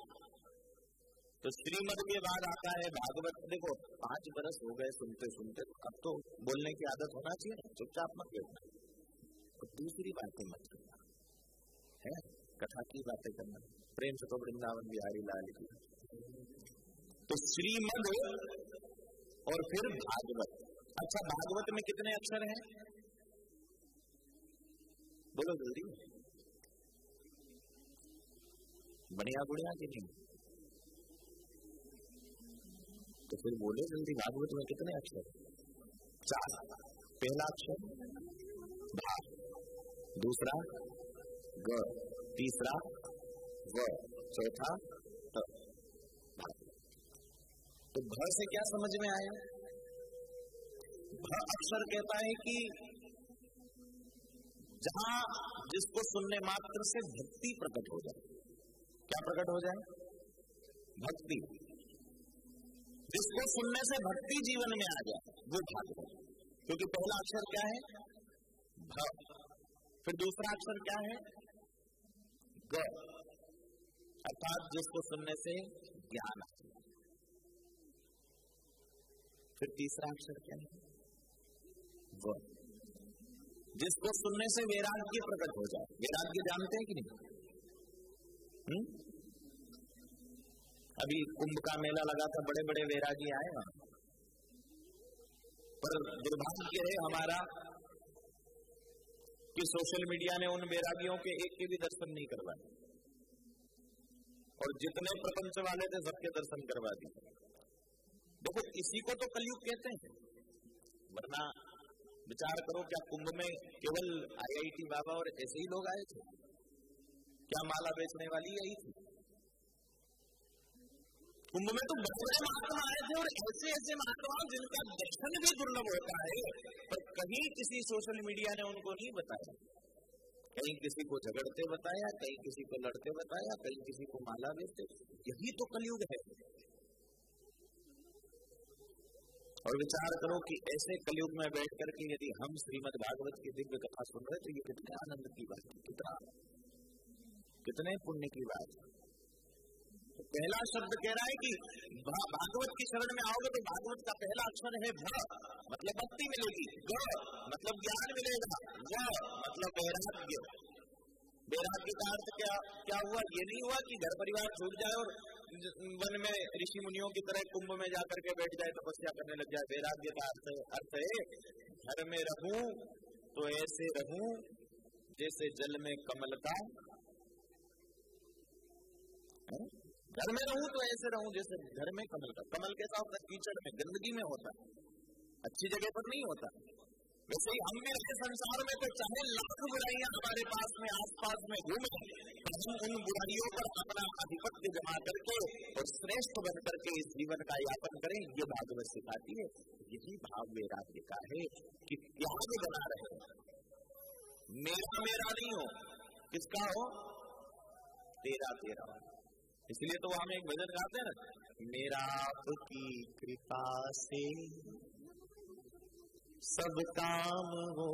तो श्रीमद के बाद आता है भागवत। देखो 5 बरस हो गए सुनते सुनते, अब तो बोलने की आदत होना चाहिए, चुपचाप मत बैठना, तो दूसरी बातें मत करना है, कथा की बातें करना। प्रेम से तो वृंदावन बिहारी लाल की। तो श्रीमद और फिर भागवत। अच्छा, भागवत में कितने अक्षर हैं? बोलो जल्दी। बढ़िया बुढ़िया की नहीं? तो फिर बोले जल्दी, भागवत में कितने अक्षर? 4। पहला अक्षर भा, दूसरा ग, तीसरा व, चौथा त। तो भ से क्या समझ में आया? भ अक्षर कहता है कि जहां जिसको सुनने मात्र से भक्ति प्रकट हो जाए। क्या प्रकट हो जाए? भक्ति। जिसको सुनने से भक्ति जीवन में आ जाए वो भागवत। क्योंकि पहला अक्षर क्या है? भ। फिर दूसरा अक्षर क्या है? ग, अर्थात जिसको सुनने से ज्ञान आ जाए। फिर तीसरा अक्षर क्या है? व, जिसको सुनने से वैराग्य प्रकट हो जाए। वैराग्य जानते हैं कि नहीं? अभी कुंभ का मेला लगा था, बड़े बड़े वैरागी आए वहां, पर दुर्भाग्य है हमारा कि सोशल मीडिया ने उन वैरागियों के एक के भी दर्शन नहीं करवाए, और जितने प्रपंच वाले थे सबके दर्शन करवा दिए। देखो, इसी को तो कलयुग कहते हैं। वरना विचार करो, क्या कुंभ में केवल IIT बाबा और ऐसे ही लोग आए थे? क्या माला बेचने वाली आई थी? कुंभ में तो बड़े महात्मा आए थे, और ऐसे ऐसे महात्मा जिनका दर्शन भी दुर्लभ होता है, पर कहीं किसी सोशल मीडिया ने उनको नहीं बताया। कहीं किसी को झगड़ते बताया, कहीं किसी को लड़ते बताया, कहीं किसी को माला बेचते। यही तो कलयुग है। और विचार करो कि ऐसे कलयुग में बैठ करके यदि हम श्रीमद् भागवत की दिव्य कथा सुन रहे तो ये कितने आनंद की बात है, कितने पुण्य की बात है। तो पहला शब्द कह रहा है कि भागवत की शरण में आओगे तो भागवत का पहला अक्षर है भ, मतलब भक्ति मिलेगी। ग मतलब ज्ञान मिलेगा। व मतलब वैराग्य। वैराग्य का अर्थ क्या हुआ? ये नहीं हुआ कि घर परिवार छूट जाए और वन में ऋषि मुनियों की तरह कुंभ में जाकर के बैठ जाए, तपस्या करने लग जाए। वैराग्य का अर्थ है घर में रहूं तो ऐसे रहूं जैसे जल में कमल का, घर में रहूं तो ऐसे रहूं जैसे घर में कमल का। कमल कैसा होता है? कीचड़ में, गंदगी में होता है, अच्छी जगह पर नहीं होता। वैसे ही हम भी रहते संसार में, तो चाहे लाख बुराइयां हमारे पास में आसपास में घूमे, तो हम उन बुराइयों पर अपना आधिपत्य जमा करके और श्रेष्ठ बन करके इस जीवन का यापन करें। ये भागवत सिखाती है। यही भाव वैराग्य का है कि त्याग बना रहे, मेरा मेरा नहीं हो, किसका हो? तेरा तेरा। इसलिए तो हम एक भजन गाते हैं ना, मेरा आपकी कृपा से सब काम हो।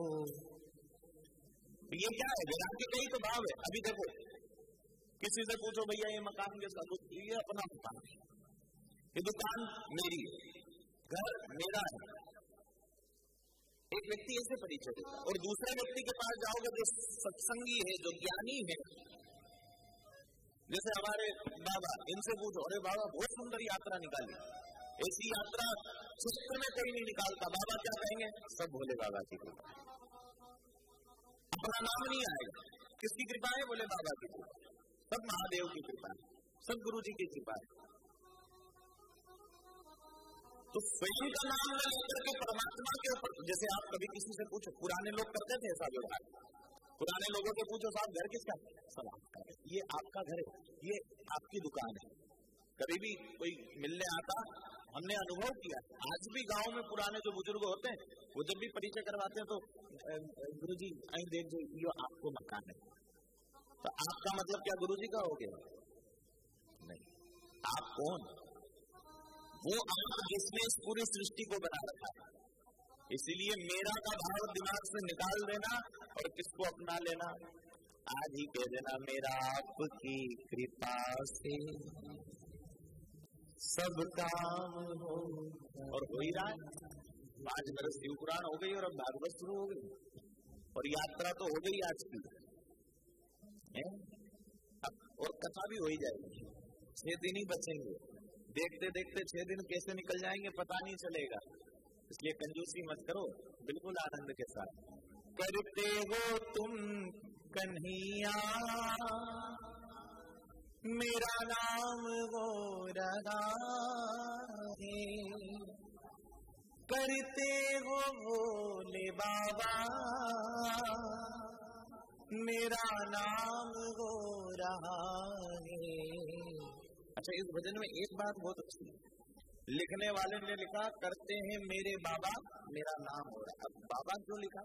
ये क्या है? वैराग्य का ही तो भाव है। अभी देखो, किसी से पूछो भैया ये मकान के साथ, ये अपना मकान है, ये दुकान मेरी है, घर मेरा है। एक व्यक्ति ऐसे परिचय देता है, और दूसरे व्यक्ति के पास जाओगे जो सत्संगी है, जो ज्ञानी है, जैसे हमारे बाबा, इनसे पूछो, अरे बाबा बहुत सुंदर यात्रा निकाली, ऐसी यात्रा क्षेत्र में कोई नहीं निकालता। बाबा क्या कहेंगे? सब भोले बाबा की कृपा। अपना नाम नहीं आएगा। किसकी कृपा है? बोले बाबा की कृपा। सब महादेव की कृपा है, सब गुरु जी की कृपा है। तो स्वयं का नाम न लेकर के परमात्मा के ऊपर, जैसे आप कभी किसी से पूछो, पुराने लोग करते थे ऐसा व्यवहार, पुराने लोगों से पूछो साहब घर किसका? सब आपका है, ये आपका घर है, ये आपकी दुकान है। कभी भी कोई मिलने आता, हमने अनुभव किया, आज भी गांव में पुराने जो बुजुर्ग होते हैं, वो जब भी परिचय करवाते हैं तो गुरुजी आई देख जो ये आपको मकान है। तो आपका मतलब क्या गुरुजी का हो गया? नहीं। आप कौन? वो आप जिसने इस पूरी सृष्टि को बना रखा है। इसीलिए मेरा का भाव दिमाग से निकाल देना और किसको अपना लेना। आज ही कह देना, मेरा आपकी कृपा से सब काम हो। और हो ही रहा है। 5 बरस शिव पुराण हो गई और अब भागवत शुरू हो गई, और यात्रा तो हो गई आज की, और कथा भी हो ही जाएगी। 6 दिन ही बचेंगे, देखते देखते 6 दिन कैसे निकल जाएंगे पता नहीं चलेगा। इसलिए कंजूसी मत करो, बिल्कुल आनंद के साथ करते हो तुम कन्हैया, मेरा नाम हो रहा है, करते हो भोले बाबा, मेरा नाम हो रहा है। अच्छा, इस भजन में एक बात बहुत अच्छी, लिखने वाले ने लिखा करते हैं मेरे बाबा, मेरा नाम हो रहा। अब बाबा क्यों लिखा?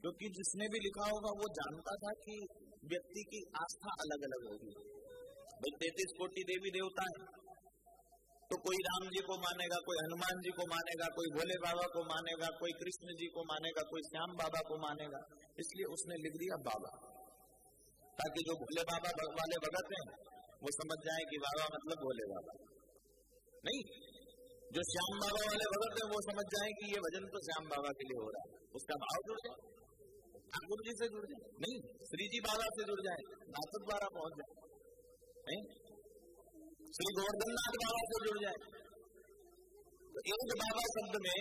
क्योंकि जिसने भी लिखा होगा वो जानता था कि व्यक्ति की आस्था अलग अलग होगी। 33 कोटि देवी देवता है, तो कोई राम जी को मानेगा, कोई हनुमान जी को मानेगा, कोई भोले बाबा को मानेगा, कोई कृष्ण जी को मानेगा, कोई श्याम बाबा को मानेगा। इसलिए उसने लिख दिया बाबा, ताकि जो भोले बाबा वाले भगत हैं वो समझ जाए कि बाबा मतलब भोले बाबा नहीं, जो श्याम बाबा वाले भगत हैं वो समझ जाए कि ये भजन तो श्याम बाबा के लिए हो रहा है। उसका भाव जुड़ जाए, ठाकुर जी से जुड़ जाए, नहीं श्री जी बाबा से जुड़ जाए, नाथ द्वारा पहुंच जाए, नहीं श्री गोवर्धननाथ बाबा से जुड़ जाए। तो एक बाबा शब्द में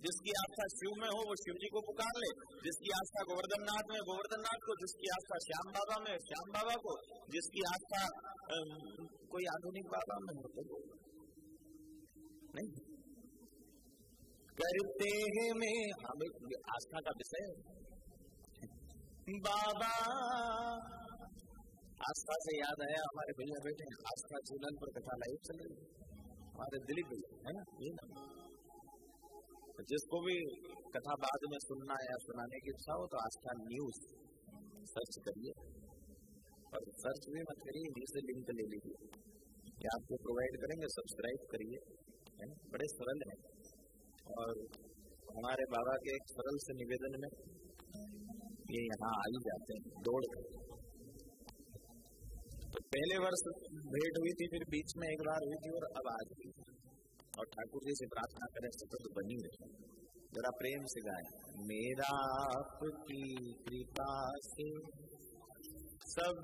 जिसकी आस्था शिव में हो वो शिव जी को पुकार ले, जिसकी आस्था गोवर्धननाथ में गोवर्धननाथ को, जिसकी आस्था श्याम बाबा में श्याम बाबा को, जिसकी आस्था कोई आधुनिक बाबा में हो तो नहीं करते हैं। में हमें आस्था का विषय बाबा। आस्था से याद आया, हमारे भैया बेटे आस्था चैनल पर कथा लाइव चल रही है, हमारे दिलीप भैया है ना, ये ना, जिसको भी कथा बाद में सुनना या सुनाने की इच्छा हो तो आस्था न्यूज सर्च करिए, और सर्च भी मत करिए, नीचे लिंक ले लीजिए, ये आपको प्रोवाइड करेंगे, सब्सक्राइब करिए, बड़े सरल है। और हमारे बाबा के एक सरल से निवेदन में ये यहाँ आ ही जाते हैं दौड़ कर। तो पहले वर्ष भेंट हुई थी, फिर बीच में एक बार हुई थी और अब आज हुई, और ठाकुर जी से प्रार्थना करें सतत बनी रहे। जरा प्रेम से गाएं, मेरा आपकी कृपा से सब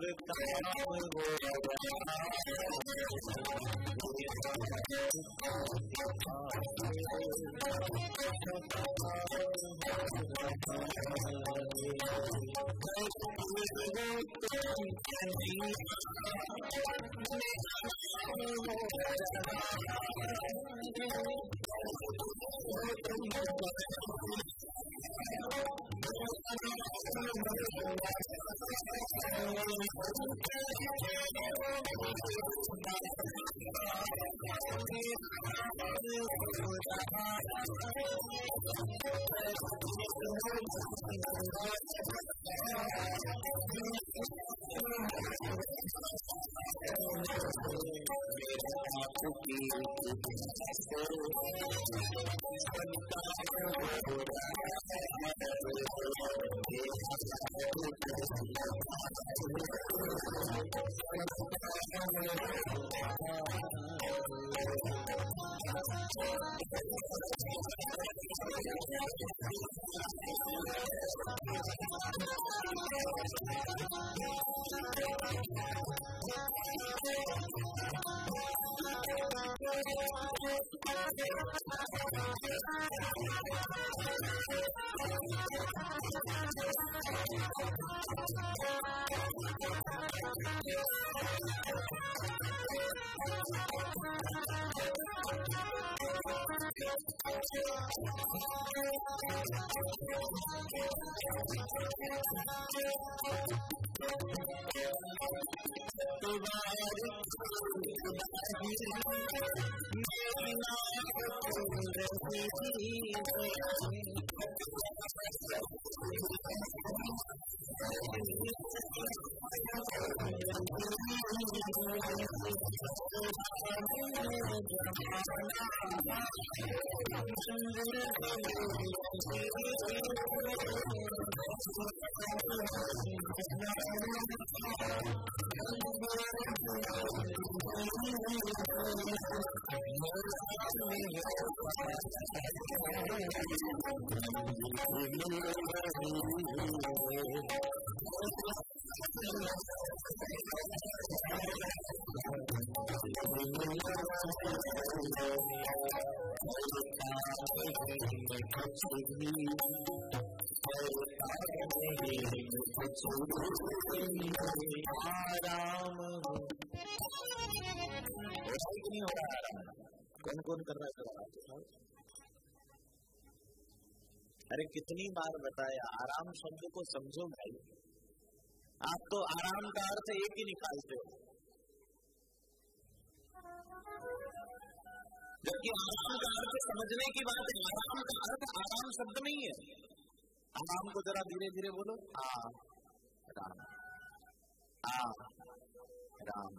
काम हो कौन कर रहा है? अरे कितनी बार बताया, आराम शब्द को समझो भाई। आप तो आराम का अर्थ एक ही निकालते हो, जबकि आराम का अर्थ समझने की बात है। आराम का अर्थ आराम शब्द नहीं है। आराम को जरा धीरे धीरे बोलो। राम राम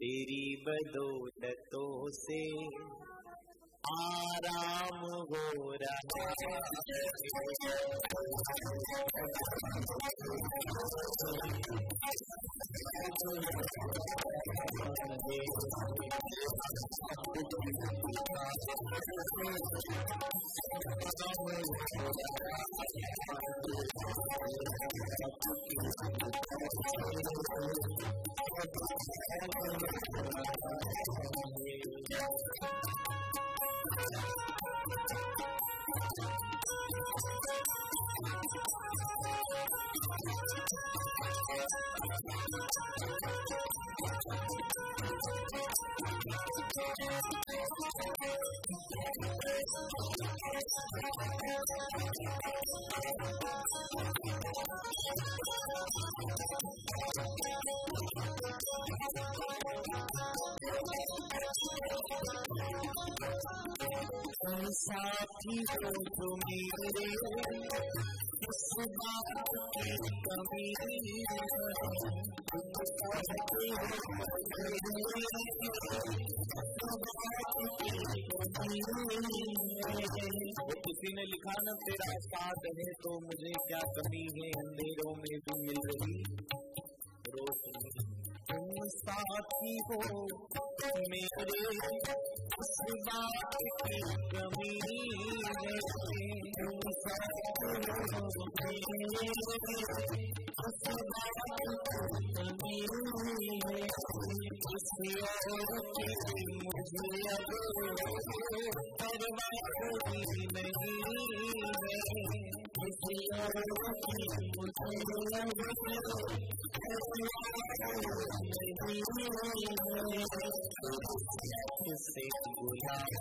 तेरी बदौलतों से आराम हो रहा साथी हो तुम मेरे इस बात की कमी किसी ने लिखा न तेरा साथ है तो मुझे क्या कमी है, अंधेरों में भी मिल रही रोशनी। साथी हो मेरे, इस बात की कमी है, तुम साथ हो मेरे, इस बात की कमी है, किसी और की मुझे अब परवाह नहीं है, किसी और की मुझे अब से गुलाम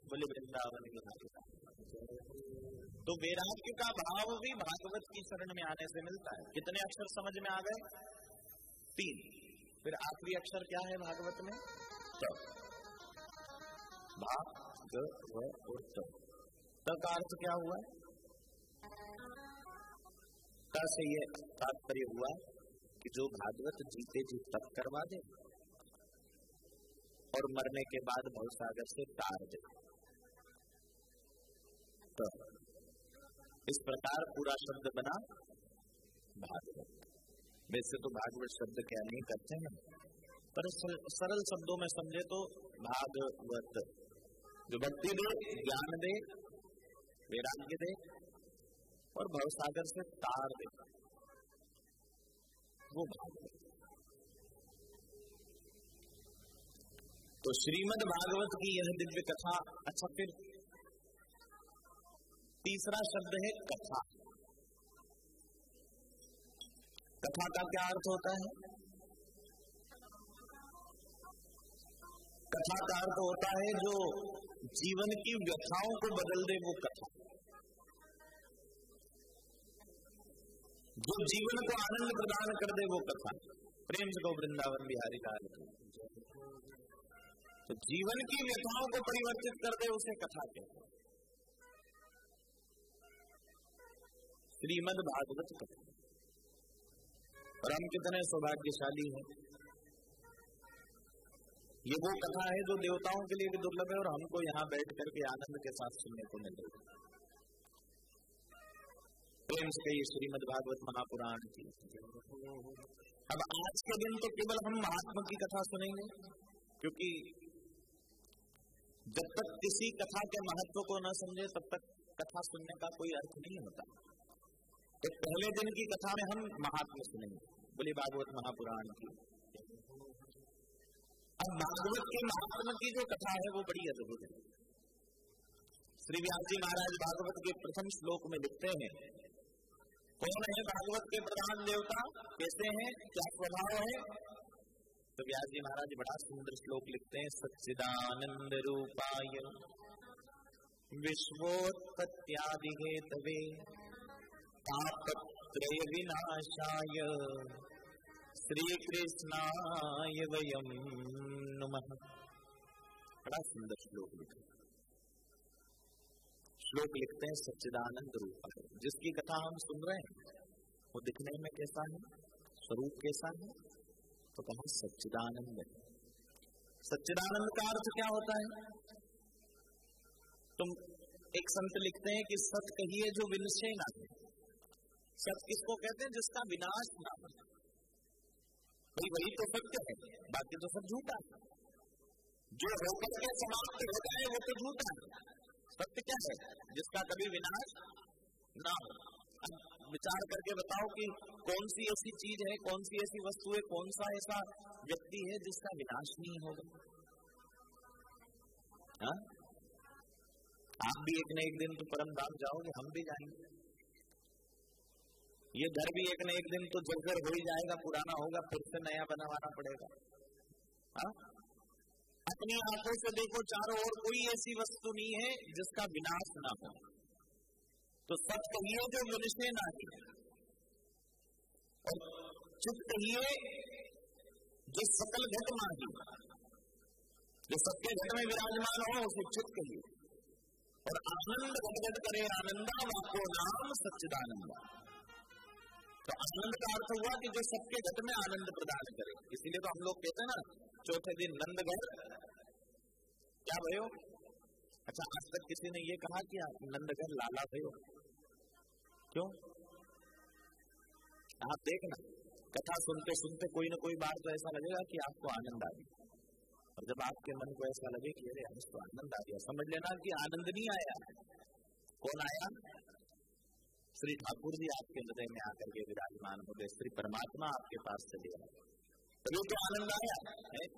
बोले वृंदावन की माता। तो वैराग्य का भाव भी भागवत की शरण में आने से मिलता है। कितने अक्षर समझ में आ गए? 3। फिर आखिरी अक्षर क्या है भागवत में? त। भागवत। त का अर्थ क्या हुआ? त से ये तात्पर्य हुआ कि जो भागवत जीते जी तप करवा दे और मरने के बाद भवसागर से तार दे। तो इस प्रकार पूरा शब्द बना भागवत। वैसे तो भागवत शब्द क्या नहीं करते हैं, पर सरल शब्दों में समझे तो भागवत जो भक्ति दे, ज्ञान दे, वैराग्य दे और भवसागर से तार दे, वो भागवत। तो श्रीमद् भागवत की यह दिव्य कथा। अच्छा, फिर तीसरा शब्द है कथा। कथा का क्या अर्थ होता है? कथा का अर्थ होता है जो जीवन की व्यथाओं को बदल दे, वो कथा। जो जीवन को आनंद प्रदान कर दे, वो कथा। प्रेम से को वृंदावन बिहारी का तो जीवन की व्यथाओं को परिवर्तित कर दे, उसे कथा कहते हैं। श्रीमद् भागवत कथा। और हम कितने सौभाग्यशाली हैं। ये वो कथा है जो देवताओं के लिए भी दुर्लभ है और हमको यहाँ बैठ करके आनंद के साथ सुनने को मिल रही है। प्रेम से ये श्रीमद् भागवत महापुराण की। अब आज के दिन तो केवल हम महात्मा की कथा सुनेंगे, क्योंकि जब तक किसी कथा के महत्व को न समझे तब तक कथा सुनने का कोई अर्थ नहीं होता। तो पहले दिन की कथा में हम महात्मा सुनेंगे, बोले भागवत महापुराण की। अब भागवत के महात्मा की जो कथा है वो बड़ी अद्भुत है। श्री व्यास जी महाराज भागवत के प्रथम श्लोक में लिखते हैं, कौन है भागवत के प्रधान देवता, कैसे हैं, क्या स्वभाव है? तो व्यास जी महाराज बड़ा सुंदर श्लोक लिखते हैं, सच्चिदानंद रूपाय विश्वोत्पत्त्यादि हेतवे तापत्रय विनाशाय श्री कृष्णाय वयम नमः। बड़ा सुंदर श्लोक लिखा। श्लोक लिखते हैं सच्चिदानंद रूपाय। जिसकी कथा हम सुन रहे हैं वो दिखने में कैसा है, स्वरूप कैसा है? तो कहा सच्चिदानंद है। सच्चिदानंद का अर्थ क्या होता है? तुम एक संत लिखते हैं कि सत्य कहिए जो विनश्य ना है। सत्य किसको कहते हैं? जिसका विनाश ना हो। वही तो सत्य है, बाकी तो सब झूठा है। जो होकर के समाप्त हो जाए वो तो झूठा है। सत्य क्या है? जिसका कभी विनाश ना हो। विचार करके बताओ कि कौन सी ऐसी चीज है, कौन सी ऐसी वस्तु है, कौन सा ऐसा व्यक्ति है जिसका विनाश नहीं होगा। हाँ? आप भी एक न एक दिन तो परम धाम जाओगे, हम भी जाएंगे। ये घर भी एक न एक दिन तो जर्जर हो ही जाएगा, पुराना होगा, फिर से नया बनवाना पड़ेगा। हाँ? अपनी आंखों से देखो चारों ओर, कोई ऐसी वस्तु नहीं है जिसका विनाश ना हो। तो सच कहिए जो विनशे ना ही, और चित कहिए जो सकल घट माही, जो सबके घर में विराजमान हो उसे चित कहिए। और आनंद घट करे आनंदा, वाको नाम सच्चिदानंदा। तो आनंद का अर्थ हुआ कि जो सबके घट में आनंद प्रदान करे। इसीलिए तो हम लोग कहते हैं ना, चौथे दिन नंद घर क्या भयो। अच्छा, आज तक किसी ने ये कहा कि नंद घर लाला भयो? क्यों? आप देखना, कथा सुनते सुनते कोई न कोई बात तो ऐसा लगेगा कि आपको आनंद आ गया, और जब आपके मन को ऐसा लगे कि अरे आज तो आनंद आ गया, समझ लेना कि आनंद नहीं आया। कौन आया? श्री ठाकुर जी आपके हृदय में आकर के विराजमान हो गए, श्री परमात्मा आपके पास चले आए, तभी तो आनंद आया।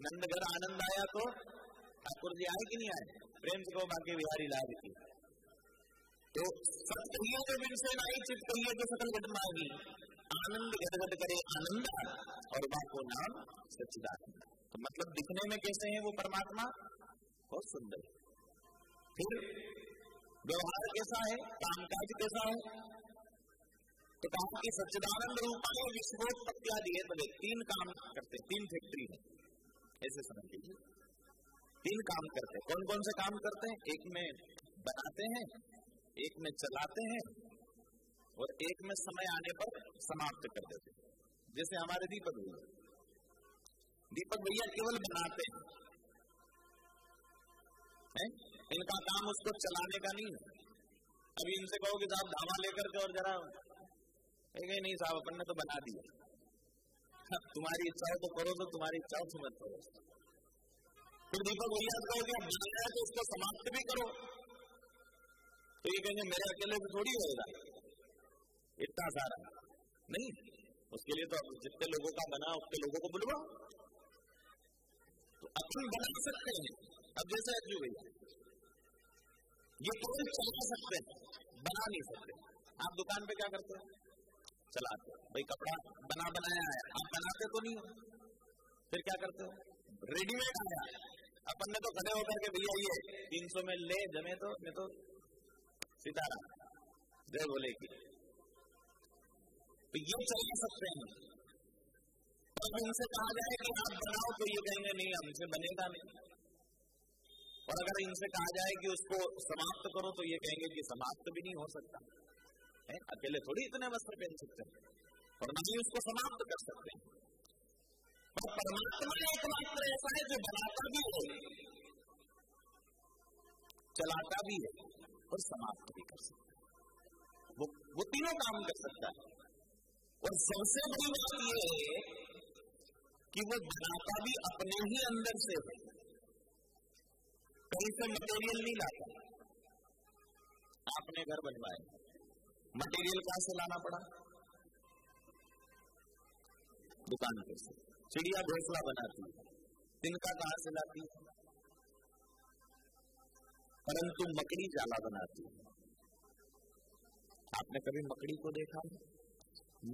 नंदघर आनंद आया तो ठाकुर जी आए कि नहीं आए? प्रेम से कहो बाकी बिहारी लाल की। तो सब कहिए जो विनसे नाई, चित कहिए जो सकल घट माही, आनंद घट घट करे आनंद, और बाको नाम सच्चिदानंद। तो मतलब दिखने में कैसे हैं वो परमात्मा? बहुत सुंदर। फिर व्यवहार कैसा है, कामकाज कैसा है? तो कहा कि सच्चिदानंद रूपाय विश्वोत्पत्तिया दिए, तो तीन काम करते, तीन फैक्ट्री है, ऐसे समझ लीजिए। तीन काम करते हैं। कौन कौन से काम करते हैं? एक में बनाते हैं, एक में चलाते हैं, और एक में समय आने पर समाप्त कर देते हैं। जैसे हमारे दीपक भैया, दीपक भैया केवल बनाते हैं, इनका काम उसको चलाने का नहीं है। अभी इनसे कहो कि साहब धावा लेकर के और जरा, नहीं साहब अपन ने तो बना दिया, तुम्हारी इच्छा हो तो करो, तो तुम्हारी इच्छा हो तो मत करो। फिर दीपक भैया कहो कि बनाया है तो उसको समाप्त भी करो, तो ये कहेंगे मेरे अकेले से थोड़ी होगा इतना सारा, नहीं, उसके लिए तो जितने लोगों का बना उतने लोगों को बुलवाओ। तो अपन बना सकते हैं। अब जैसे अज्जू भैया, ये केवल चला सकते हैं, बना नहीं सकते। आप दुकान पे क्या करते हैं? चलाते हो। भाई कपड़ा बना बनाया है, आप बनाते तो नहीं हो, फिर क्या करते हो? रेडीमेड आया, अपन ने तो खड़े होकर के भैया ये 300 में ले, जमे तो मैं तो सितारा जय बोले की, तो ये चला सकते हैं। तो इनसे कहा जाए कि आप बनाओ तो ये कहेंगे नहीं हमसे बनेगा नहीं, और अगर इनसे कहा जाए कि उसको समाप्त करो तो ये कहेंगे कि समाप्त भी नहीं हो सकता है, अकेले थोड़ी इतने वस्त्र पहन सकते हैं, और ना ही उसको समाप्त कर सकते हैं। और परमात्मा एकमात्र ऐसा है जो बनाता भी है, चलाता भी है, और समाप्त भी कर सकता है। वो तीनों काम कर सकता है। और सबसे बड़ी बात यह है कि वो बनाता भी अपने ही अंदर से है, कहीं से मटेरियल नहीं लाता। आपने घर बनवाया, मटेरियल कहां से लाना पड़ा? दुकान पे से। चिड़िया घोंसला बनाती है, तिनका कहां से लाती है? परंतु मकड़ी जाला बनाती है। आपने कभी मकड़ी को देखा?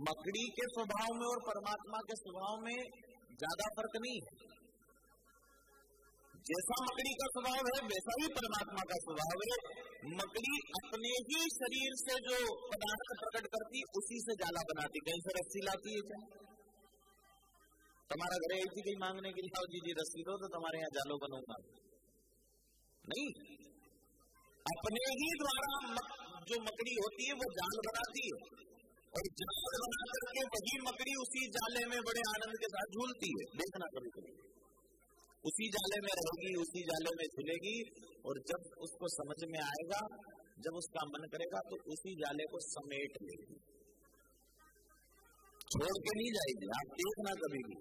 मकड़ी के स्वभाव में और परमात्मा के स्वभाव में ज्यादा फर्क नहीं है। जैसा मकड़ी का स्वभाव है वैसा ही परमात्मा का स्वभाव है। मकड़ी अपने ही शरीर से जो पदार्थ प्रकट करती उसी से जाला बनाती, कहीं से रस्सी लाती है क्या? तुम्हारा घर आई थी कहीं मांगने के लिए, जी रस्सी दो तो तुम्हारे यहाँ जालो बनूंगा, नहीं, अपने ही द्वारा जो मकड़ी होती है वो जाल बनाती है, और जाल बना करके वही मकड़ी उसी जाले में बड़े आनंद के साथ झूलती है। देखना कभी कभी उसी जाले में रहेगी, उसी जाले में झूलेगी, और जब उसको समझ में आएगा, जब उसका मन करेगा तो उसी जाले को समेट लेगी, छोड़ के नहीं जाएगी। आप देखना कभी भी,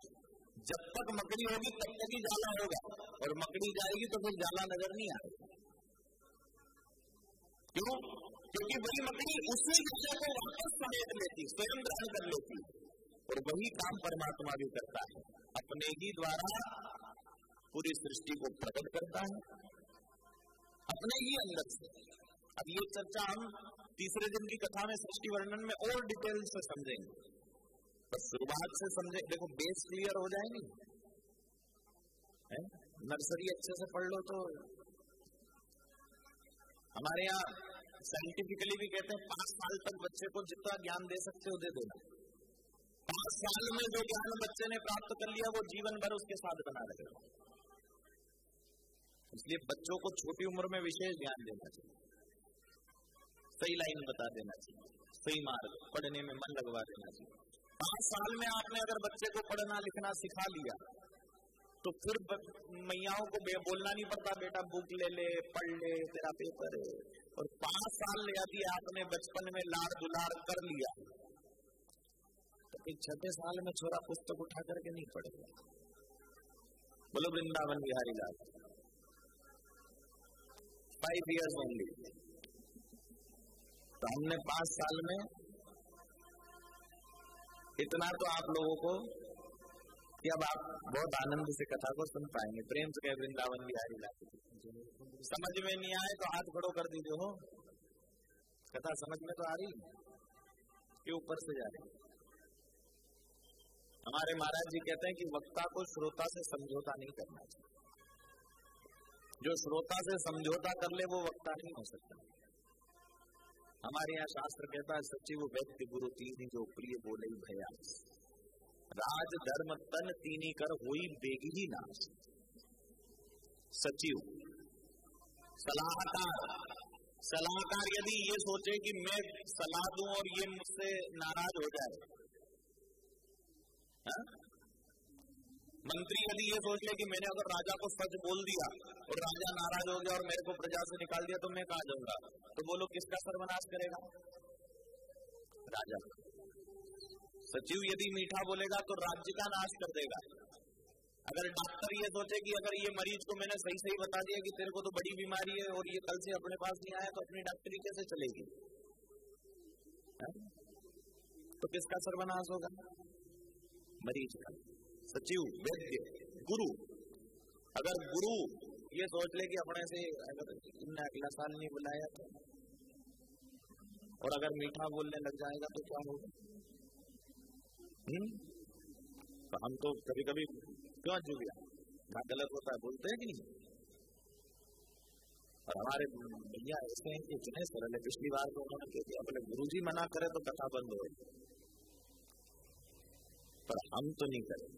जब तक मकड़ी होगी तब तक ही जाला होगा, और मकड़ी जाएगी तो फिर जाला नजर नहीं आएगा। क्यों? क्योंकि वही मकड़ी उसी विषय को वापस समेट लेती, स्वयं ग्रहण कर लेती। और वही काम परमात्मा भी करता है, अपने ही द्वारा पूरी सृष्टि को प्रकट करता है, अपने ही अंदर से। अब ये चर्चा हम तीसरे दिन की कथा में सृष्टि वर्णन में और डिटेल से समझेंगे, पर शुरुआत से समझे। देखो बेस क्लियर हो जाएंगे, नर्सरी अच्छे से पढ़ लो तो। हमारे यहाँ साइंटिफिकली भी कहते हैं 5 साल तक बच्चे को जितना ज्ञान दे सकते हो दे देना। 5 साल में जो ज्ञान बच्चे ने प्राप्त कर लिया वो जीवन भर उसके साथ बना रहेगा। इसलिए बच्चों को छोटी उम्र में विशेष ध्यान देना चाहिए, सही लाइन बता देना चाहिए, सही मार्ग पढ़ने में मन लगवा देना चाहिए। 5 साल में आपने अगर बच्चे को पढ़ना लिखना सिखा लिया तो फिर मैयाओं को बोलना नहीं पड़ता, बेटा बुक ले ले, पढ़ ले, तेरा पेपर है। और 5 साल यदि आपने बचपन में लाड़ दुलार कर लिया तो फिर 6 साल में छोरा पुस्तक उठा करके नहीं पढ़ेगा। बोलो वृंदावन बिहारी लाल। 5 years ओनली। तो हमने 5 साल में इतना तो आप लोगों को कि अब आप बहुत आनंद से कथा को सुन पाएंगे। प्रेम से कह वृंदावन बिहारी लाल। समझ में नहीं आए तो हाथ खड़ो कर दीजिए। हो कथा समझ में तो आ रही कि ऊपर से जा रही। हमारे महाराज जी कहते हैं कि वक्ता को श्रोता से समझौता नहीं करना चाहिए। जो श्रोता से समझौता कर ले वो वक्ता नहीं हो सकता। हमारे यहाँ शास्त्र कहता है सचिव व्यक्ति गुरु तीन जो प्रिय बोले भयास, राज धर्म तन तीनी कर होई बेगी ही नाश। सचिव सलाहकार यदि ये सोचे कि मैं सलाह दूं और ये मुझसे नाराज हो जाए, मंत्री यदि ये सोच ले कि मैंने अगर राजा को सच बोल दिया और राजा नाराज हो गया और मेरे को प्रजा से निकाल दिया तो मैं कहां जाऊंगा, तो बोलो किसका सर्वनाश करेगा? राजा। सचिव यदि मीठा बोलेगा तो राज्य का नाश कर देगा। अगर डॉक्टर ये सोचे कि अगर ये मरीज को मैंने सही सही बता दिया कि तेरे को तो बड़ी बीमारी है और ये कल से अपने पास नहीं आया तो अपनी डॉक्टरी कैसे चलेगी? तो किसका सर्वनाश होगा? मरीज का। सचिव वैद्य गुरु। अगर गुरु ये सोच ले कि अपने से अगर इनने अगला साल नहीं बुलाया तो, और अगर मीठा बोलने लग जाएगा तो क्या होगा? तो हम तो कभी कभी क्यों अज्जू गया ना गलत होता है बोलते हैं कि नहीं। और हमारे भैया ऐसे हैं कि इतने सरल है। पिछली बार तो उन्होंने कह दिया बोले गुरुजी मना करे तो कथा बंद हो, पर हम तो नहीं करें।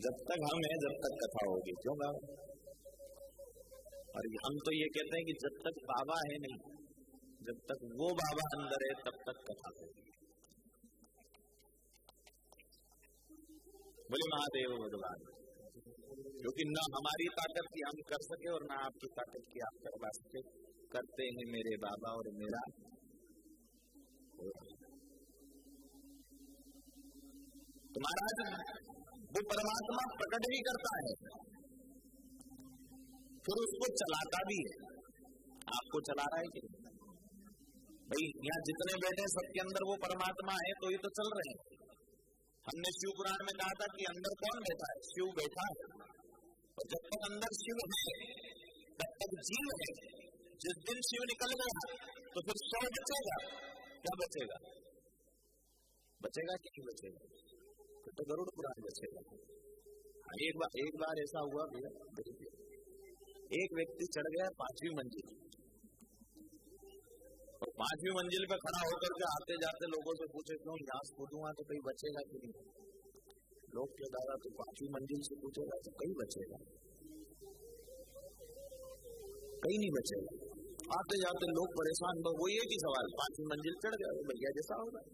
जब तक हम हैं जब तक कथा होगी। क्यों बाबा? और हम तो ये कहते हैं कि जब तक बाबा है नहीं, जब तक वो बाबा अंदर है तब तक कथा होगी। बोले महादेव भगवान। क्योंकि न हमारी ताकत की हम कर सके और न आपकी ताकत की आप करवा सके। करते हैं मेरे बाबा और मेरा तो महाराज वो परमात्मा प्रकट भी करता है फिर उसको चलाता भी है। आपको चला रहा है कि भाई यहाँ जितने बैठे सबके अंदर वो परमात्मा है तो ये तो चल रहे हैं। हमने शिव पुराण में कहा था कि अंदर कौन बैठा है? शिव बैठा है। और जब तक अंदर शिव है तब तक जीव है। जिस दिन शिव निकल गया तो फिर सौ बचेगा। क्या बचेगा? बचेगा कि नहीं बचेगा? तो गरुड़ पुराण बचेगा। एक बार ऐसा हुआ भैया, एक व्यक्ति चढ़ गया 5वीं मंजिल और 5वीं मंजिल पे खड़ा होकर के आते जाते लोगों से पूछे क्यों यहाँ से कूदूंगा तो कहीं बचेगा कि नहीं? लोग क्या दादा तो 5वीं मंजिल से पूछेगा तो कहीं बचेगा? कहीं नहीं बचेगा। आते जाते लोग परेशान, वो एक ही सवाल, 5वीं मंजिल चढ़ गया तो भैया जैसा होगा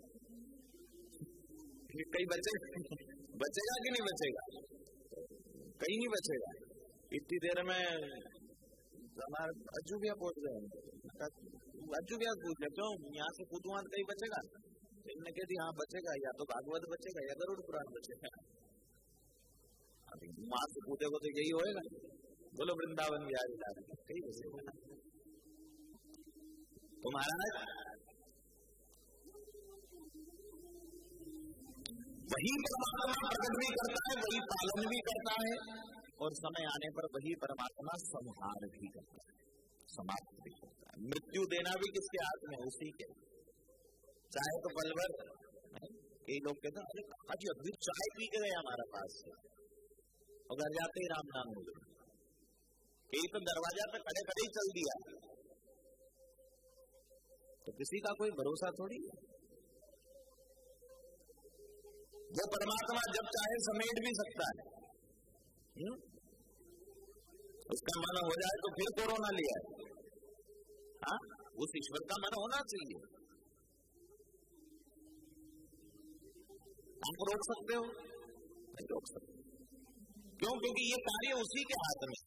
कहीं बचेगा कि नहीं बचेगा? कहीं नहीं बचेगा। इतनी देर में हमारे अज्जू भैया पहुंच गए। अज्जू भैया पूछ ले क्यों यहाँ से कूदूंगा तो कहीं बचेगा? इनने कह दी हाँ बचेगा, या तो भागवत बचेगा या गरुड़ पुराण बचेगा। अभी माँ से कूदेगा तो यही होएगा। बोलो वृंदावन बिहारी लाल कहीं बचेगा। तो महाराज वही परमात्मा प्रकट भी करता है, वही पालन भी करता है, और समय आने पर वही परमात्मा संहार भी करता है, समाप्त भी करता है। मृत्यु देना भी किसके हाथ में? उसी के। चाहे तो पल भर, कई लोग कहते हैं अरे आज अभी चाय पी के गए हमारे पास से, और घर जाते ही राम नाम हो गए। कई तो दरवाजा पे खड़े खड़े ही चल दिया, तो किसी का कोई भरोसा थोड़ी है। वो परमात्मा जब चाहे समेट भी सकता है। उसका मन हो जाए तो फिर कोरोना लिया है। हाँ, उस ईश्वर का मन होना चाहिए। आप रोक सकते हो? नहीं रोक सकते। क्यों? क्योंकि ये कार्य उसी के हाथ में।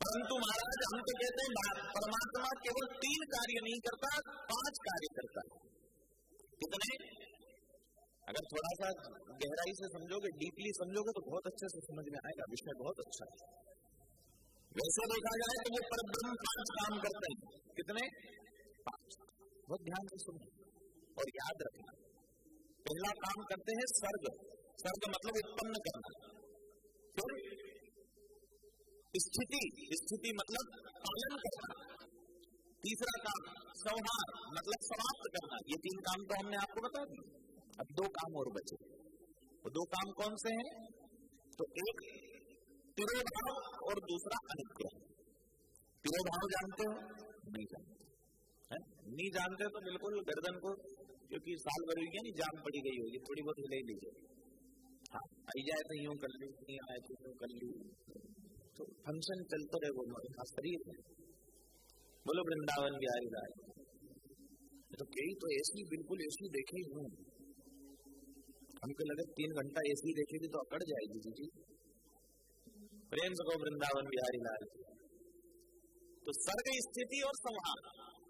परंतु महाराज हम तो कहते हैं परमात्मा केवल 3 कार्य नहीं करता, 5 कार्य करता है। कितने? अगर थोड़ा सा गहराई से समझोगे, डीपली समझोगे तो बहुत अच्छे से समझ में आएगा। विषय बहुत अच्छा है। वैसे देखा जाए तो वो परब्रह्म 5 काम करते हैं। कितने? 5। बहुत ध्यान से सुनो और याद रखना। पहला काम करते हैं सर्ग। सर्ग मतलब उत्पन्न करना। फिर स्थिति, स्थिति मतलब पालन करना। तीसरा काम संहार मतलब समाप्त करना। ये 3 काम तो हमने आपको बता दिए। अब 2 काम और बचे। वो 2 काम कौन से हैं? तो एक तिरोभाव और दूसरा अनुग्रह। तिरोभाव जानते हो? नहीं जानते है? नहीं जानते तो बिल्कुल गर्दन को, क्योंकि साल भर हुई है नहीं, जाम पड़ी गई होगी, थोड़ी बहुत हिलाई लीजिए। हाँ, आई जाए तो यूं कर ली, नहीं आए तो यूं कर ली, तो फंक्शन चलते रहे। वो शरीर है। बोलो वृंदावन बिहारी लाल। तो कई तो ऐसी बिल्कुल ऐसी देखी हूं, हमको लगे 3 घंटा ऐसी देखेगी तो अकड़ जाएगी। जी प्रेम से कहो वृंदावन बिहारी लाल। तो सर्ग, स्थिति और संहार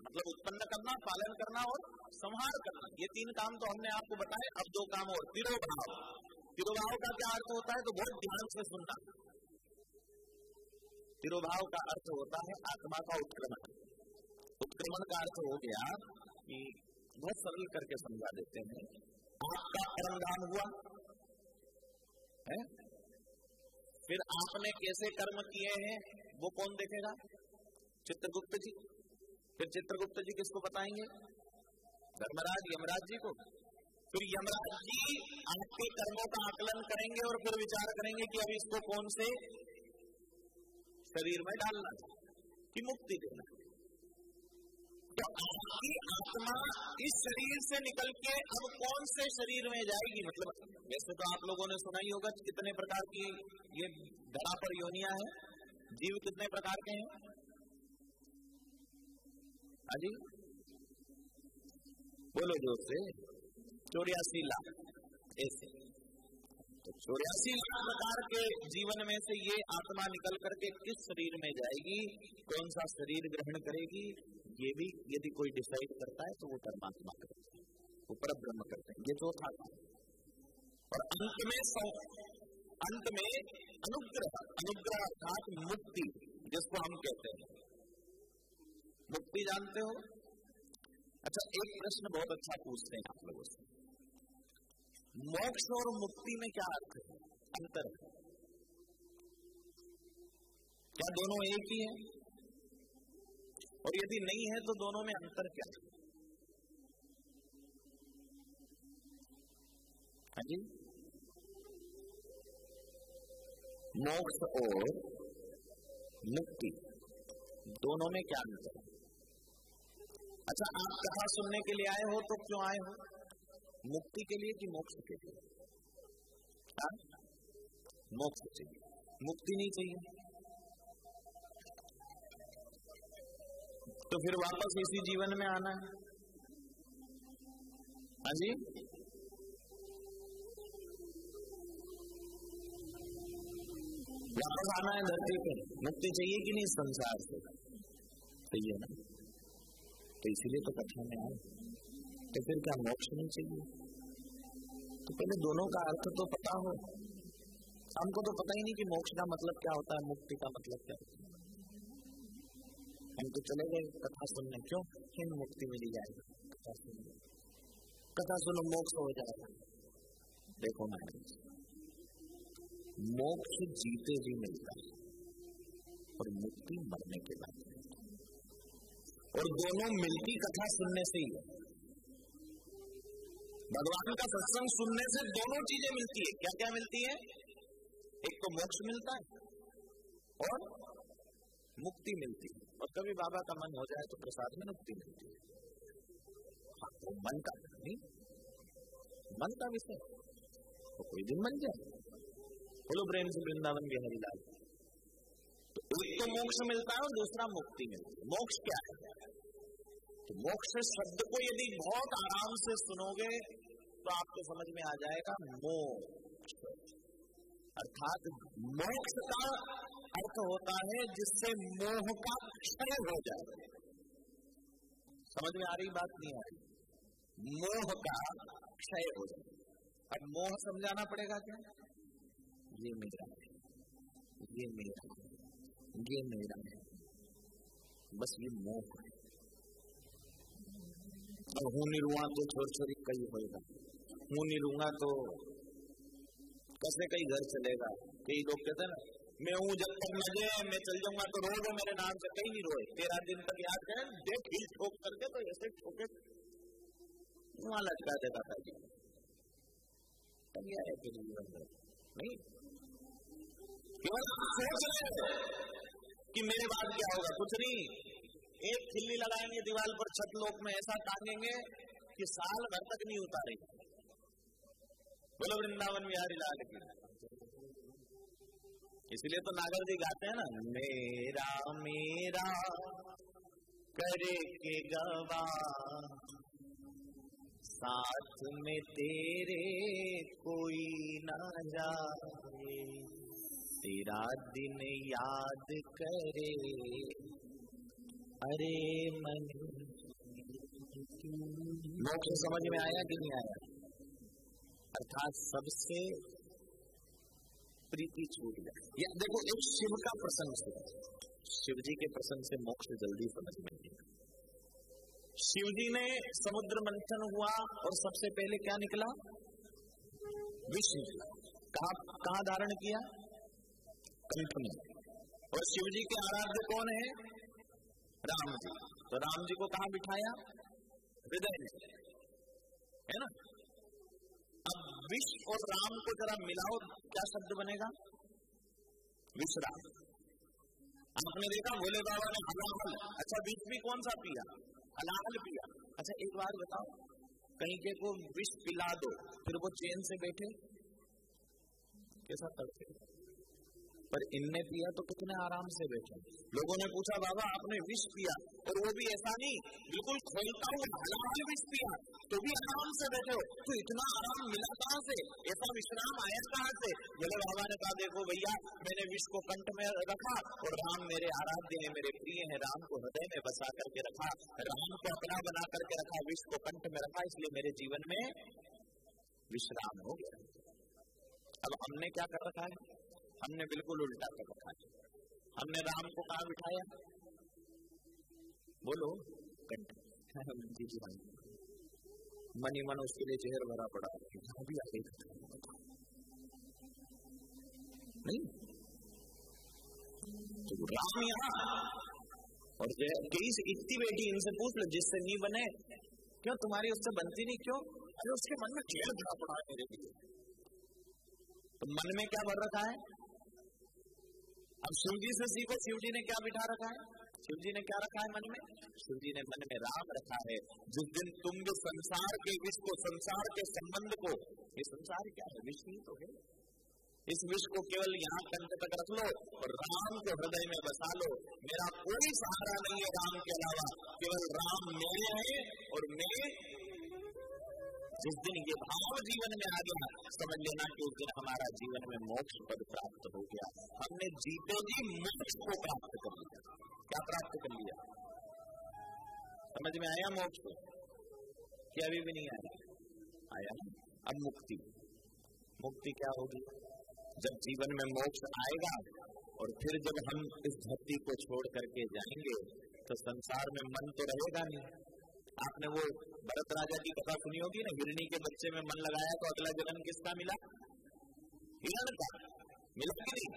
मतलब उत्पन्न करना, पालन करना और संहार करना। ये 3 काम तो हमने आपको बताए। अब 2 काम और। तिरोभाव। तिरोभाव का क्या अर्थ होता है? तो बहुत ध्यान से सुनना। तिरोभाव का अर्थ होता है आत्मा का उत्क्रमण। उत्क्रमण का अर्थ हो गया कि बहुत सरल करके समझा देते हैं। आपका परमधाम हुआ है, फिर आपने कैसे कर्म किए हैं वो कौन देखेगा? चित्रगुप्त जी। फिर चित्रगुप्त जी किसको बताएंगे? धर्मराज यमराज जी को। फिर यमराज जी आपके कर्मों का आकलन करेंगे और फिर विचार करेंगे कि अब इसको कौन से शरीर में डालना कि मुक्ति देना। तो आपकी आत्मा इस शरीर से निकल के अब कौन से शरीर में जाएगी? मतलब वैसे तो आप लोगों ने सुना ही होगा कितने प्रकार की ये धरा पर योनियां हैं। जीव कितने प्रकार के हैं? अजी बोलो जोर से। 84 लाख ऐसे। तो 84 लाख प्रकार के जीवन में से ये आत्मा निकल करके किस शरीर में जाएगी, कौन सा शरीर ग्रहण करेगी, ये भी यदि कोई डिसाइड करता है तो वो परमात्मा करता है, वो परब्रह्म करते हैं। ये 4था काम। और अंत में अनुग्रह। अनुग्रह अर्थात मुक्ति, जिसको हम कहते हैं मुक्ति। जानते हो? अच्छा, एक प्रश्न बहुत अच्छा पूछते हैं आप लोगों से। मोक्ष और मुक्ति में क्या अर्थ है, अंतर है? क्या दोनों एक ही है? और यदि नहीं है तो दोनों में अंतर क्या है? हाँ जी, मोक्ष और मुक्ति दोनों में क्या अंतर है? अच्छा, आप कथा सुनने के लिए आए हो तो क्यों आए हो? मुक्ति के लिए कि मोक्ष के लिए? हाँ, मोक्ष चाहिए, मुक्ति नहीं चाहिए। तो फिर वापस इसी जीवन में आना है। हाँ जी, वापस आना है धरती पे। मुक्ति चाहिए कि नहीं संसार से? चाहिए ना, तो इसीलिए तो कथा में आए। तो फिर क्या मोक्ष नहीं चाहिए? तो पहले दोनों का अर्थ तो पता हो। हमको तो पता ही नहीं कि मोक्ष का मतलब क्या होता है, मुक्ति का मतलब क्या होता है। हम तो चले गए कथा सुनने, क्यों? क्यों मुक्ति मिली जाएगी, कथा सुनो मोक्ष हो जाएगा। देखो महाराज, मोक्ष जीते जी मिलता है और मुक्ति मरने के बाद, और दोनों मिलती कथा सुनने से ही है। भगवान का सत्संग सुनने से दोनों चीजें मिलती है। क्या क्या मिलती है? एक तो मोक्ष मिलता है और मुक्ति मिलती है। और कभी बाबा का मन हो जाए तो प्रसाद में मुक्ति मिलती है। हाँ, तो मन का नहीं, मन का विषय तो कोई दिन बन जाए। बोलो प्रेम से वृंदावन के हरिलाल। तो एक तो मोक्ष मिलता है और दूसरा मुक्ति मिलती है। मोक्ष क्या है? तो मोक्ष शब्द को यदि बहुत आराम से सुनोगे तो आपको समझ में आ जाएगा मोक्ष अर्थात मोक्ष का अर्थ होता है जिससे मोह का क्षय हो जाए। समझ में आ रही बात? नहीं आ रही? मोह का क्षय हो जाए। अब मोह समझाना पड़ेगा क्या? ये मेरा है, ये मेरा है, ये मेरा है, बस ये मोह है। अब हूं नहीं रूंगा तो छोड़ छोड़ी कई होगा, हूं नहीं रूंगा तो कैसे कई घर चलेगा। कई लोग कहते हैं ना, मैं हूं जब तक मजे, मैं चल जाऊंगा तो रोए मेरे नाम से। कहीं नहीं रोए, 13 दिन तक याद करें, देख हिल ठोक करके तो ऐसे ठोके वहां लटका देता था जी। है फिर जीवन में नहीं, केवल सोच रहे कि मेरे बाद क्या होगा, कुछ नहीं। एक खिल्ली लगाएंगे दीवार पर, छत लोक में ऐसा टांगेंगे कि साल भर तक नहीं उतारेंगे। बोलो वृंदावन बिहारी लाल की। इसलिए तो नागर जी गाते हैं ना, मेरा मेरा करे के गवा, साथ में तेरे कोई ना जाए, तेरा दिन याद करे अरे मन। मोक्ष समझ में आया कि नहीं आया? अर्थात सबसे प्रीति छूट गया। या देखो, एक शिव का प्रसंग सुनो, शिव जी के प्रसंग से मोक्ष जल्दी समझ में आएगा। शिव जी ने समुद्र मंथन हुआ और सबसे पहले क्या निकला? विष निकला। कहां धारण किया? कंठ में। और शिव जी के आराध्य कौन है? राम जी। तो राम जी को कहां बिठाया? हृदय में, है ना। अब विष और राम को जरा मिलाओ, क्या शब्द बनेगा? विश्राम। आपने देखा भोले बाबा ने हलाल, अच्छा विष भी कौन सा पिया? हलाल पिया। अच्छा एक बार बताओ, कहीं के को विष पिला दो फिर वो चैन से बैठे? कैसा करते? पर इनने पिया तो कितने आराम से बैठे। लोगों ने पूछा, बाबा आपने विष पिया, और वो भी ऐसा नहीं बिल्कुल खोलता हुआ हलाल विष पिया, तो भी आराम से बैठे हो, तो इतना आराम मिला कहां से? ऐसा विश्राम आया कहां से? बोले बाबा ने कहा, देखो भैया, मैंने विष को कंठ में रखा और राम मेरे आराध्य है, मेरे प्रिय है, राम को हृदय में बसा करके रखा, राम को अपना बना करके रखा, विष को कंठ में रखा, इसलिए मेरे जीवन में विश्राम हो गया। अब हमने क्या कर रखा है? हमने बिल्कुल उल्टा कर रखा है। हमने राम को कहां बिठाया? बोलो, कंठ। मनी मन उसके लिए जहर भरा पड़ा, भी आगे नहीं। तो राम यहाँ और कई से इतनी बेटी, इनसे पूछ लो जिससे नहीं बने, क्यों तुम्हारी उससे बनती नहीं? क्यों? अरे उसके मन में जहर भरा पड़ा है मेरे लिए। तो मन में क्या भर रखा है? अब शिव जी से सीखो, शिव जी ने क्या बिठा रखा है? शिव जी ने क्या रखा है मन में? शिव जी ने मन में राम रखा है। जिस दिन तुम भी संसार के विष को, संसार के संबंध को, ये संसार क्या है? विष ही तो है। इस विष को केवल यहाँ कंठ तक रख लो और राम को हृदय में बसा लो। मेरा कोई सहारा नहीं है राम के अलावा, केवल राम मेरे हैं और मैं। जिस दिन ये भाव जीवन में आ गया, समझ लेना कि उस दिन हमारा जीवन में मोक्ष पद प्राप्त हो गया। हमने जीते जी मोक्ष को प्राप्त कर लिया। क्या प्राप्त कर लिया? समझ में आया मोक्ष? क्या अभी भी नहीं आया? आया। अब मुक्ति। मुक्ति क्या होगी? जब जीवन में मोक्ष आएगा और फिर जब हम इस धरती को छोड़ करके जाएंगे तो संसार में मन तो रहेगा नहीं। आपने वो भरत राजा की कथा सुनी होगी ना, हिरणी के बच्चे में मन लगाया तो अगला जन्म किसका मिला? हिरण का मिला कि नहीं?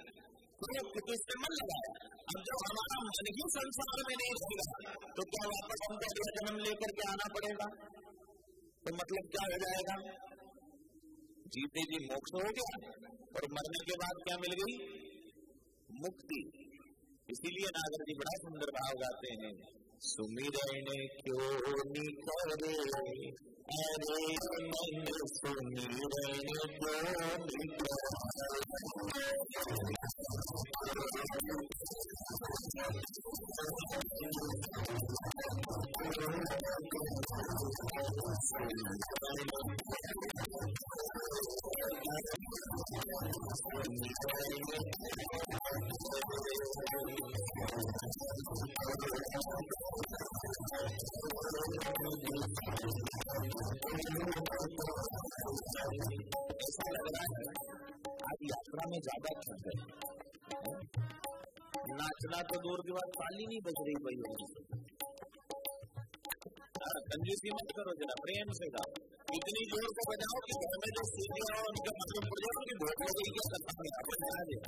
तो इससे मन लगाया। अब जब हमारा मन ही संसार में नहीं रहेगा तो क्या वापस हमको अगला जन्म लेकर के आना पड़ेगा? तो मतलब क्या हो जाएगा? जीते जी मोक्ष हो गया और मरने के बाद क्या मिल गई? मुक्ति। इसीलिए नागर जी बड़ा सुंदर भाव गाते हैं, सुमिरन क्यों निकरे अरे मन, सुमिरन क्यों निकरे। ऐसा लग रहा है आज यात्रा में ज्यादा थक गए, नाचना तो दूर की बात, ताली नहीं बज रही भाई होगी। कंजूसी मत करो, जरा प्रेम से गाओ, इतनी जोर से बजाओ कि घर में जो सीधे हो उनका मतलब पड़ जाओ कि भोट हो गई क्या करना है आपको बना दे।